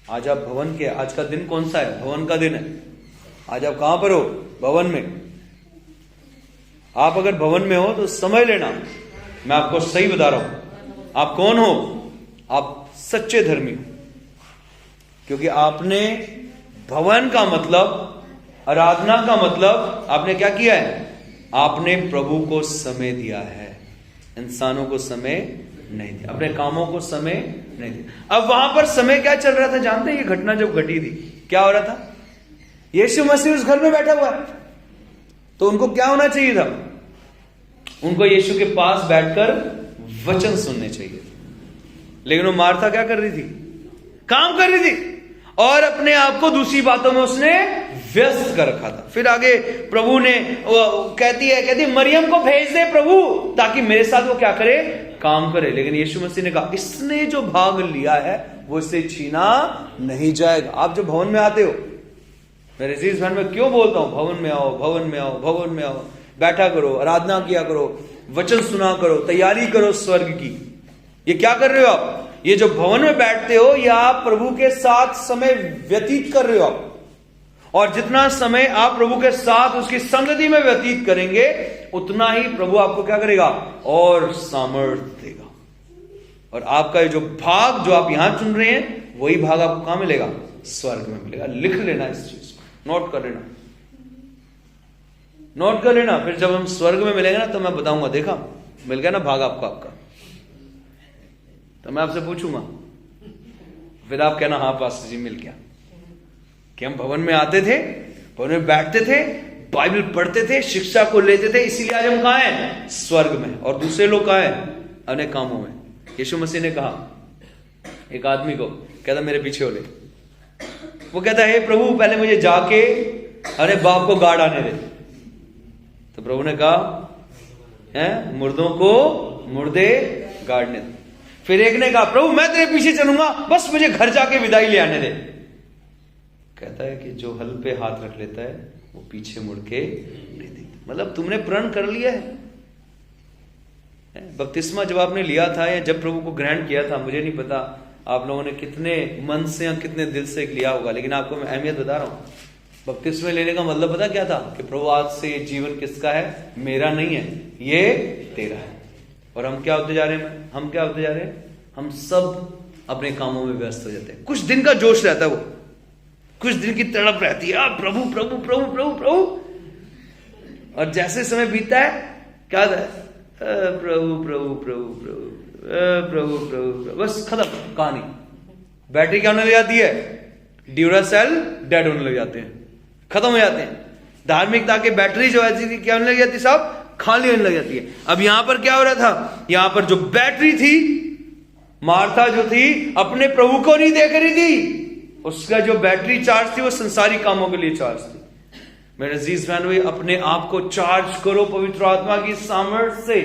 आज आप भवन के, आज का दिन कौन सा है? भवन का दिन है। आज आप कहां पर हो? भवन में। आप अगर भवन में हो तो समझ लेना, मैं आपको सही बता रहा हूं। आप कौन हो? आप सच्चे धर्मी हो, क्योंकि आपने भवन का मतलब, आराधना का मतलब आपने क्या किया है? आपने प्रभु को समय दिया है, इंसानों को समय नहीं दिया, अपने कामों को समय नहीं दिया। अब वहां पर समय क्या चल रहा था जानते हैं? ये घटना जब घटी थी क्या हो रहा था? यीशु मसीह उस घर में बैठा हुआ है, तो उनको क्या होना चाहिए था? उनको यीशु के पास बैठकर वचन सुनने चाहिए, लेकिन वो मार्था क्या कर रही थी? काम कर रही थी और अपने आप को दूसरी बातों में उसने व्यस्त कर रखा था। फिर आगे प्रभु ने कहती मरियम को भेज दे प्रभु, ताकि मेरे साथ वो क्या करे? काम करे। लेकिन यीशु मसीह ने कहा इसने जो भाग लिया है वो इससे छीना नहीं जाएगा। आप जो भवन में आते हो, मेरे अजीज बहन मैं क्यों बोलता हूं भवन में आओ, भवन में आओ, भवन में आओ, बैठा करो, आराधना किया करो, वचन सुना करो, तैयारी करो स्वर्ग की। ये क्या कर रहे हो आप? ये जो भवन में बैठते हो या आप प्रभु के साथ समय व्यतीत कर रहे हो आप, और जितना समय आप प्रभु के साथ उसकी संगति में व्यतीत करेंगे उतना ही प्रभु आपको क्या करेगा? और सामर्थ्य देगा। और आपका ये जो भाग जो आप यहां चुन रहे हैं वही भाग आपको कहां मिलेगा? स्वर्ग में मिलेगा। लिख लेना इस चीज को, नोट कर लेना। नोट कर लेना, फिर जब हम स्वर्ग में मिलेंगे ना तो मैं बताऊंगा, देखा मिल गया ना भाग आपका, तो मैं आपसे पूछूंगा, फिर आप कहना हाँ पास्टर जी मिल गया। कि हम भवन में आते थे, भवन में बैठते थे, बाइबल पढ़ते थे, शिक्षा को लेते थे, इसीलिए आज हम कहाँ हैं? स्वर्ग में। और दूसरे लोग कहाँ हैं? अनेक कामों में। यीशु मसीह ने कहा एक आदमी को, कहता मेरे पीछे हो ले। वो कहता है प्रभु पहले मुझे जाके अरे बाप को गाड़ आने दे। तो प्रभु ने कहा है मुर्दों को मुर्दे गाड़ने दे। फिर एक ने कहा प्रभु मैं तेरे पीछे चलूंगा, बस मुझे घर जाके विदाई ले आने दे। कहता है कि जो हल पे हाथ रख लेता है वो पीछे मुड़ के नहीं देखता। मतलब तुमने प्रण कर लिया है। बपतिस्मा जब आपने लिया था या जब प्रभु को ग्रहण किया था, मुझे नहीं पता आप लोगों ने कितने मन से या कितने दिल से लिया होगा, लेकिन आपको मैं अहमियत बता रहा हूं। बपतिस्मा लेने का मतलब पता क्या था? कि प्रभु आज से ये जीवन किसका है? मेरा नहीं है, ये तेरा है। और हम क्या होते जा रहे हैं? हम क्या होते जा रहे हैं? हम सब अपने कामों में व्यस्त हो जाते हैं। कुछ दिन का जोश रहता है, वो कुछ दिन की तड़प रहती है, प्रभु प्रभु प्रभु प्रभु प्रभु। और जैसे समय बीतता है क्या होता है? प्रभु प्रभु प्रभु प्रभु प्रभु प्रभु, बस खत्म कहानी। बैटरी क्या होने लग जाती है? ड्यूरासेल डेड होने लग जाते हैं, खत्म हो जाते हैं। धार्मिकता की बैटरी जो है क्या होने लग जाती है? सब खाली होने लग जाती है। अब यहां पर क्या हो रहा था? यहां पर जो बैटरी थी, मार्था जो थी अपने प्रभु को नहीं देख रही थी, उसका जो बैटरी चार्ज थी वो संसारी कामों के लिए चार्ज थी। मेरे अजीज बहनों, अपने आप को चार्ज करो पवित्र आत्मा की सामर्थ्य से।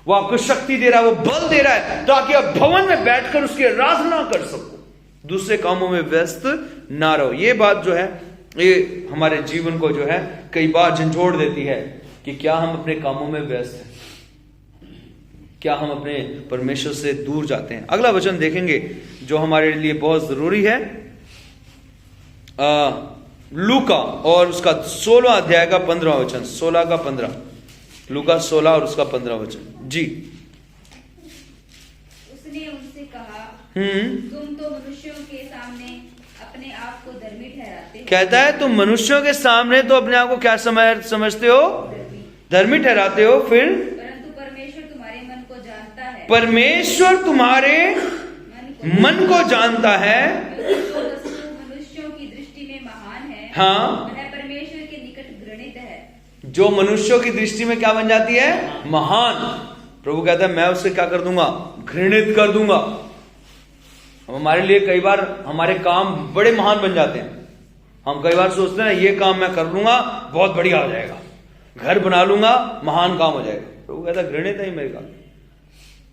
वो आपको शक्ति दे रहा है, वो बल दे रहा है, ताकि आप भवन में बैठकर उसकी आराधना कर सको, दूसरे कामों में व्यस्त ना रहो। ये बात जो है ये हमारे जीवन को जो है कई बार झंझोड़ देती है कि क्या हम अपने कामों में व्यस्त हैं, क्या हम अपने परमेश्वर से दूर जाते हैं। अगला वचन देखेंगे जो हमारे लिए बहुत जरूरी है, लूका और उसका 16 अध्याय का 15 वचन, 16 का 15, लूका 16 और उसका 15 वचन जी। उसने उनसे कहा तुम तो मनुष्यों के सामने अपने आप को धर्मी ठहराते हो। कहता है तुम मनुष्यों के सामने तो अपने आप को क्या समझते हो? धर्मी ठहराते हो। फिर परंतु परमेश्वर तुम्हारे मन को जानता है। परमेश्वर तुम्हारे मन को जानता है। जो वस्तु मनुष्यों की दृष्टि में महान है, हाँ, वह परमेश्वर के निकट घृणित है। जो मनुष्यों की दृष्टि में क्या बन जाती है? महान। प्रभु कहता है मैं उससे क्या कर दूंगा? घृणित कर दूंगा। हमारे लिए कई बार हमारे काम बड़े महान बन जाते हैं। हम कई बार सोचते हैं ये काम मैं कर लूंगा बहुत बढ़िया हो जाएगा, घर बना लूंगा महान काम हो जाएगा। प्रभु कहता घृणित है मेरे काम।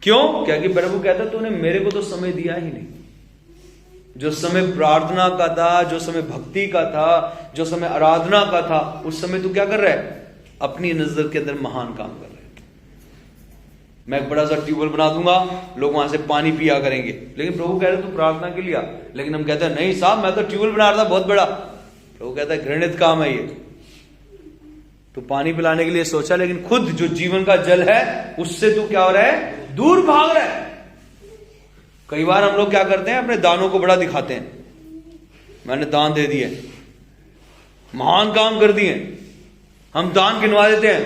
क्यों? क्योंकि प्रभु कहता तूने मेरे को तो समय दिया ही नहीं। जो समय प्रार्थना का था, जो समय भक्ति का था, जो समय आराधना का था, उस समय तू क्या कर रहा है? अपनी नजर के अंदर महान काम कर रहा है। मैं एक बड़ा सा ट्यूबवेल बना दूंगा, लोग वहां से पानी पिया करेंगे। लेकिन प्रभु कह रहे तू प्रार्थना के लिए आ। लेकिन हम कहते हैं नहीं साहब मैं तो ट्यूबवेल बना रहा था बहुत बड़ा। प्रभु कहता है घृणित काम है ये। तू पानी पिलाने के लिए सोचा, लेकिन खुद जो जीवन का जल है उससे तू क्या हो रहा है? दूर भाग रहा है। कई बार हम लोग क्या करते हैं? अपने दानों को बड़ा दिखाते हैं, मैंने दान दे दिए, महान काम कर दिए। हम दान गिनवा देते हैं,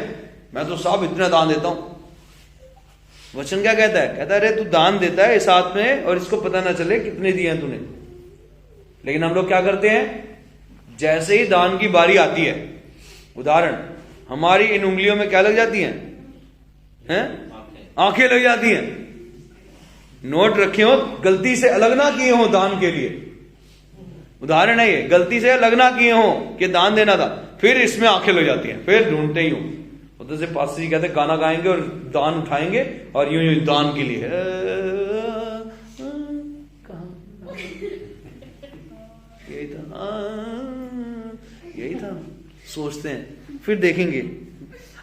मैं तो साहब इतना दान देता हूं। वचन क्या कहता है? कहता है अरे तू दान देता है इस हाथ में और इसको पता ना चले कितने दिए हैं तूने। लेकिन हम लोग क्या करते हैं? जैसे ही दान की बारी आती है, उदाहरण हमारी इन उंगलियों में क्या लग जाती हैं? आंखें लग जाती हैं। नोट रखे हो, गलती से अलग ना किए हो दान के लिए, उदाहरण है ये, गलती से अलग ना किए हो कि दान देना था, फिर इसमें आंखें लग जाती हैं, फिर ढूंढते ही हो। उधर से पास्टर जी कहते गाना गाएंगे और दान उठाएंगे और यूं यूं दान के लिए यही था सोचते हैं, फिर देखेंगे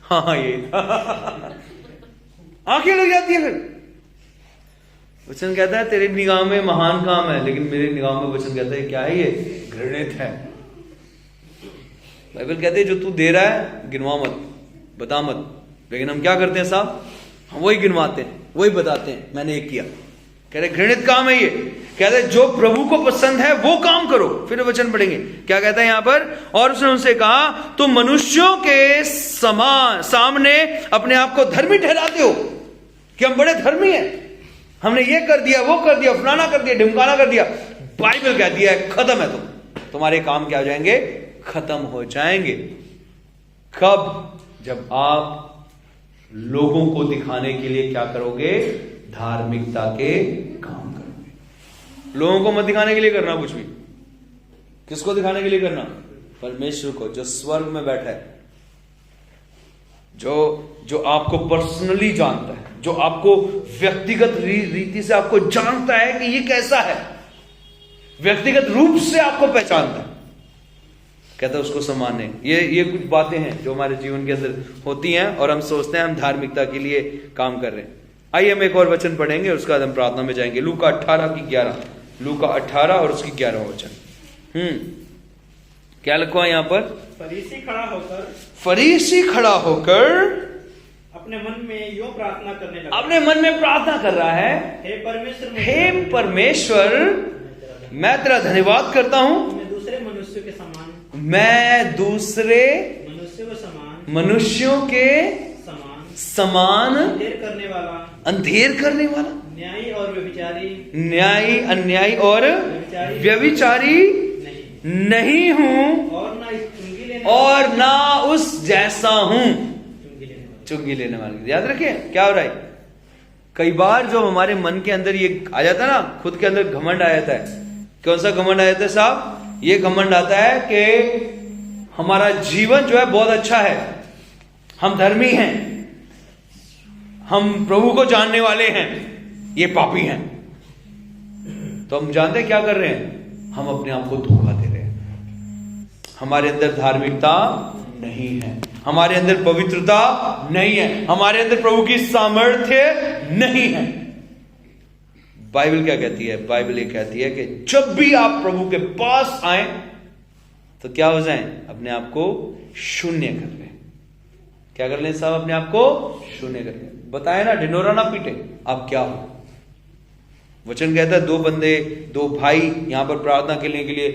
हाँ यही था, आंखें लग जाती है। फिर वचन कहता है तेरी निगाह में महान काम है, लेकिन मेरी निगाह में वचन कहता है क्या है ये? घृणित है। बाइबल कहते है जो तू दे रहा है गिनवा मत, बता मत। लेकिन हम क्या करते हैं साहब? हम वही गिनवाते हैं, वही बताते हैं मैंने ये किया। कह रहे घृणित काम है ये। कहते हैं जो प्रभु को पसंद है वो काम करो। फिर वचन पढ़ेंगे क्या कहता है यहां पर, और उसने उनसे कहा तुम मनुष्यों के सामने अपने आप को धर्मी ठहराते हो कि हम बड़े धर्मी हैं, हमने ये कर दिया, वो कर दिया, फलाना कर दिया, ढिमकाना कर दिया। बाइबल कहती है खत्म है, तुम्हारे काम क्या हो जाएंगे, खत्म हो जाएंगे। कब? जब आप लोगों को दिखाने के लिए क्या करोगे, धार्मिकता के काम करोगे। लोगों को मत दिखाने के लिए करना कुछ भी। किसको दिखाने के लिए करना? परमेश्वर को, जो स्वर्ग में बैठा है, जो आपको पर्सनली जानता है, जो आपको व्यक्तिगत रीति से आपको जानता है कि ये कैसा है, व्यक्तिगत रूप से आपको पहचानता है। कहता है उसको सम्माने। ये कुछ बातें हैं जो हमारे जीवन के अंदर होती हैं और हम सोचते हैं हम धार्मिकता के लिए काम कर रहे हैं। आइए हम एक और वचन पढ़ेंगे, उसके बाद हम प्रार्थना में जाएंगे। लूका 18:11, लूका 18 और उसकी 11वां वचन। क्या लिखा है यहाँ पर? फरीसी खड़ा होकर अपने मन में यो प्रार्थना करने लगा। अपने मन में प्रार्थना कर रहा है, हे परमेश्वर मैं तेरा धन्यवाद करता हूं, मैं दूसरे मनुष्यों के समान अंधेर करने वाला, न्यायी अन्यायी और व्यभिचारी नहीं हूं, और ना उस जैसा हूं। चुंगी लेने वाले, याद रखिए क्या हो रहा है। कई बार जो हमारे मन के अंदर ये आ जाता है ना, खुद के अंदर घमंड आ जाता है। कौन सा घमंड आ जाता है साहब? ये घमंड आता है कि हमारा जीवन जो है बहुत अच्छा है, हम धर्मी हैं, हम प्रभु को जानने वाले हैं, ये पापी हैं। तो हम जानते हैं क्या कर रहे हैं, हम अपने आप को धोखा दे रहे हैं। हमारे अंदर धार्मिकता नहीं है, हमारे अंदर पवित्रता नहीं है, हमारे अंदर प्रभु की सामर्थ्य नहीं है। बाइबल क्या कहती है? बाइबल ये कहती है कि जब भी आप प्रभु के पास आए तो क्या हो जाएं, अपने आप को शून्य कर लें। क्या कर लें साहब? अपने आप को शून्य कर लें। बताए ना, ढिंडोरा ना पीटे, आप क्या हो। वचन कहता है दो भाई यहां पर प्रार्थना करने के लिए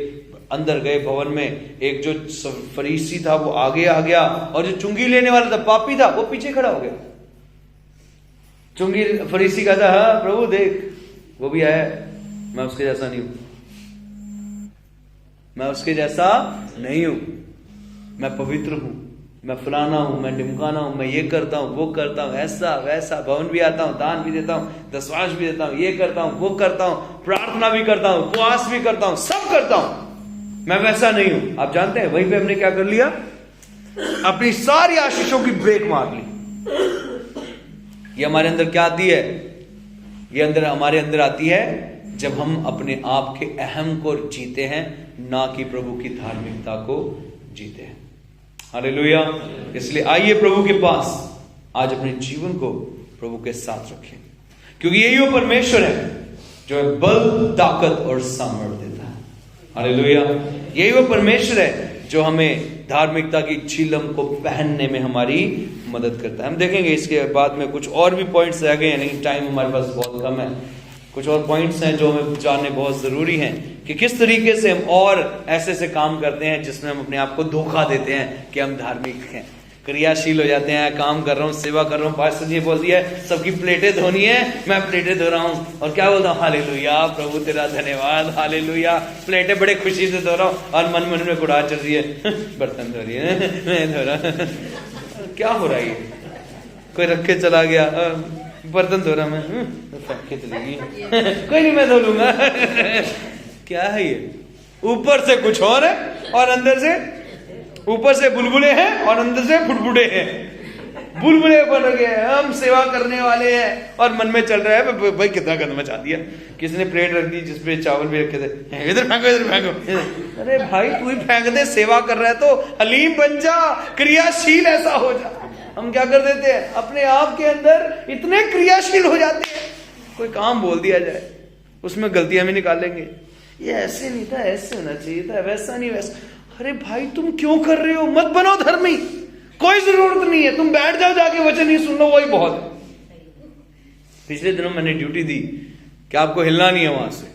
अंदर गए भवन में। एक जो फरीसी था वो आगे आ गया, और जो चुंगी लेने वाला था, पापी था, वो पीछे खड़ा हो गया। चुंगी फरीसी कहता, हाँ प्रभु देख वो भी आया, मैं उसके जैसा नहीं हूं, मैं उसके जैसा नहीं हूं, मैं पवित्र हूं, मैं फलाना हूं, मैं ढिमकाना हूं, मैं ये करता हूं, वो करता हूं, ऐसा वैसा, भवन भी आता हूं, दान भी देता हूं, दशवांश भी देता हूं, ये करता हूं, वो करता हूं, प्रार्थना भी करता हूं, उपवास भी करता हूं, सब करता हूं, मैं वैसा नहीं हूं। आप जानते हैं वहीं पे हमने क्या कर लिया, अपनी सारी आशीषों की ब्रेक मार ली। ये हमारे अंदर क्या आती है? ये हमारे अंदर आती है जब हम अपने आप के अहम को जीते हैं, ना कि प्रभु की धार्मिकता को जीते हैं। हालेलुया। इसलिए आइए प्रभु के पास आज अपने जीवन को प्रभु के साथ रखें, क्योंकि यही वो परमेश्वर है जो है बल, ताकत और सामर्थ्य देता है। हालेलुया। यही वो परमेश्वर है जो हमें धार्मिकता की झिलम को पहनने में हमारी मदद करता है। हम देखेंगे इसके बाद में कुछ और भी पॉइंट्स रह गए हैं, लेकिन टाइम हमारे पास बहुत कम है। कुछ और पॉइंट्स हैं जो हमें जानने बहुत जरूरी हैं कि किस तरीके से हम और ऐसे काम करते हैं जिसमें हम अपने आप को धोखा देते हैं कि हम धार्मिक हैं, क्रियाशील हो जाते हैं। काम कर रहा हूँ, सेवा कर रहा हूँ, पास्टर जी बोल दिया है सबकी प्लेटें धोनी है, मैं प्लेटें धो रहा हूँ और क्या बोलता हूँ, हालेलुया प्रभु तेरा धन्यवाद, हालेलुया। प्लेटें बड़े खुशी से धो रहा हूँ और मन मन में गुड़ा चल रही है, बर्तन धो रही है, मैं धो रहा। क्या हो रहा है? कोई रख के चला गया, बर्तन धो रहा मैं, फेंक के चली गई, कोई नहीं मैं धो लूंगा। क्या है ये? ऊपर से कुछ और है और अंदर से, ऊपर से बुलबुले हैं और अंदर से फुटफुटे हैं। बुलबुले बन गए, हम सेवा करने वाले हैं और मन में चल रहा है भाई कितना गंद मचा दिया, किसने प्लेट रख दी जिसपे चावल भी रखे थे, इधर फेंको इधर फेंको। अरे भाई तू ही फेंक दे, सेवा कर रहा है तो हलीम बन जा, क्रियाशील ऐसा हो जा। हम क्या कर देते हैं, अपने आप के अंदर इतने क्रियाशील हो जाते हैं, कोई काम बोल दिया जाए उसमें गलतियां भी निकाल लेंगे, ये ऐसे नहीं था, ऐसे होना चाहिए था, वैसा नहीं वैसा। अरे भाई तुम क्यों कर रहे हो? मत बनो धर्मी, कोई जरूरत नहीं है, तुम बैठ जाओ जाके वचन ही सुन लो, वही बहुत है। पिछले दिनों मैंने ड्यूटी दी कि आपको हिलना नहीं है वहां से,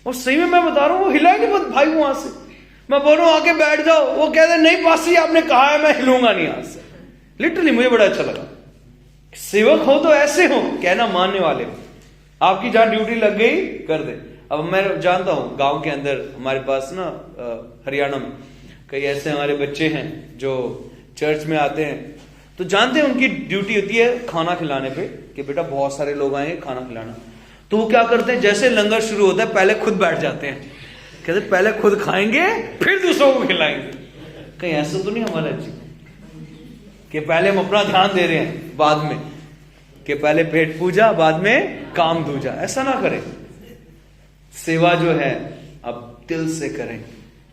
और सही में मैं बता रहा हूं, वो हिला नहीं मत भाई वहां से। मैं बोलूं आके बैठ जाओ, वो कहते नहीं पासी आपने कहा है, मैं हिलूंगा नहीं यहां से। लिटरली मुझे बड़ा अच्छा लगा। सेवक हो तो ऐसे हो, कहना मानने वाले हो। आपकी जहां ड्यूटी लग गई कर दे। अब मैं जानता हूं गांव के अंदर हमारे पास ना हरियाणा में कई ऐसे हमारे बच्चे हैं जो चर्च में आते हैं, तो जानते हैं उनकी ड्यूटी होती है खाना खिलाने पे, कि बेटा बहुत सारे लोग आए खाना खिलाना। तो वो क्या करते हैं, जैसे लंगर शुरू होता है पहले खुद बैठ जाते हैं, कहते पहले खुद खाएंगे फिर दूसरों को खिलाएंगे। कहीं ऐसा तो नहीं हमारा जी कि पहले हम अपना ध्यान दे रहे हैं बाद में, कि पहले पेट पूजा बाद में काम दूजा। ऐसा ना करें। सेवा जो है अब दिल से करें।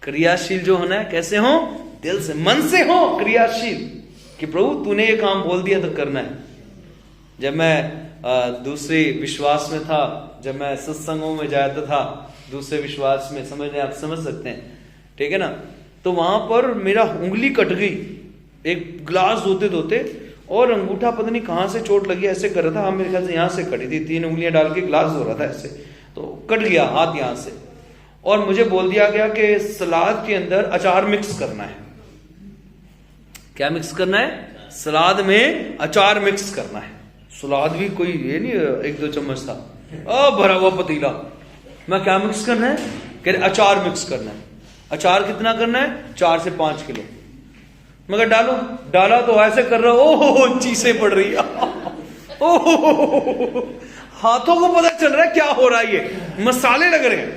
क्रियाशील जो होना है कैसे हो, दिल से, मन से हो क्रियाशील, कि प्रभु तूने ये काम बोल दिया तो करना है। जब मैं दूसरे विश्वास में था, जब मैं सत्संगों में जाता था दूसरे विश्वास में, समझने आप समझ सकते हैं, ठीक है ना, तो वहां पर मेरा उंगली कट गई एक ग्लास धोते धोते, और अंगूठा पता नहीं कहां से चोट लगी, ऐसे कर रहा था, मेरे ख्याल से यहां से कटी थी, 3 उंगलियां डाल के ग्लास धो रहा था ऐसे, तो कट गया हाथ यहां से। और मुझे बोल दिया गया कि सलाद के अंदर अचार मिक्स करना है। क्या मिक्स करना है? सलाद में अचार मिक्स करना है। सलाद भी कोई ये नहीं 1-2 चम्मच था, भरा हुआ पतीला। मैं क्या मिक्स करना है? कह रहे अचार मिक्स करना है। अचार कितना करना है? 4 से 5 किलो। मगर डालो, डाला तो ऐसे कर रहा, ओह चीसें पड़ रही है, ओह हाथों को पता चल रहा है क्या हो रहा है, ये मसाले लग रहे हैं,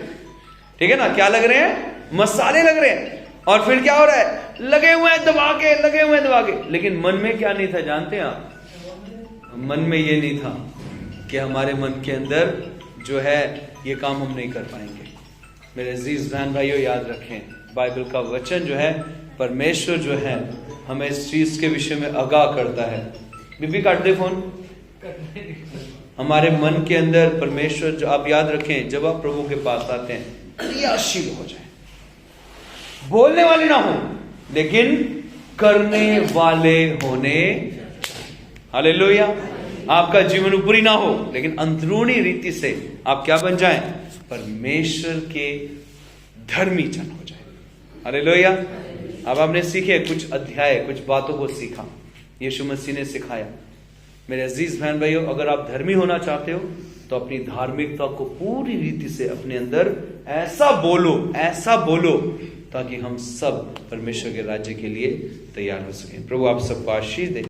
ठीक है ना, क्या लग रहे हैं? मसाले लग रहे हैं। और फिर क्या हो रहा है? लगे हुए हैं दबा के, लगे हुए हैं दबा के। लेकिन मन में क्या नहीं था जानते हैं आप? मन में ये नहीं था कि हमारे मन के अंदर जो है ये काम हम नहीं कर पाएंगे। मेरे अजीज बहन भाइयों, याद रखें, बाइबल का वचन जो है, परमेश्वर जो है हमें इस चीज के विषय में आगाह करता है। बीबी काट दे फोन। हमारे मन के अंदर परमेश्वर जो, आप याद रखें, जब आप प्रभु के पास आते हैं क्रियाशील हो जाए, बोलने वाले ना हो लेकिन करने वाले होने। हालेलुया। आपका जीवन ऊपरी ना हो लेकिन अंदरूनी रीति से आप क्या बन जाएं? परमेश्वर के धर्मी जन हो जाए। हालेलुया। अब आपने सीखे कुछ अध्याय, कुछ बातों को सीखा, यीशु मसीह ने सिखाया। मेरे अजीज बहन भाइयों, अगर आप धर्मी होना चाहते हो तो अपनी धार्मिकता को पूरी रीति से अपने अंदर ऐसा बोलो ताकि हम सब परमेश्वर के राज्य के लिए तैयार हो सकें। प्रभु आप सबको आशीष दे।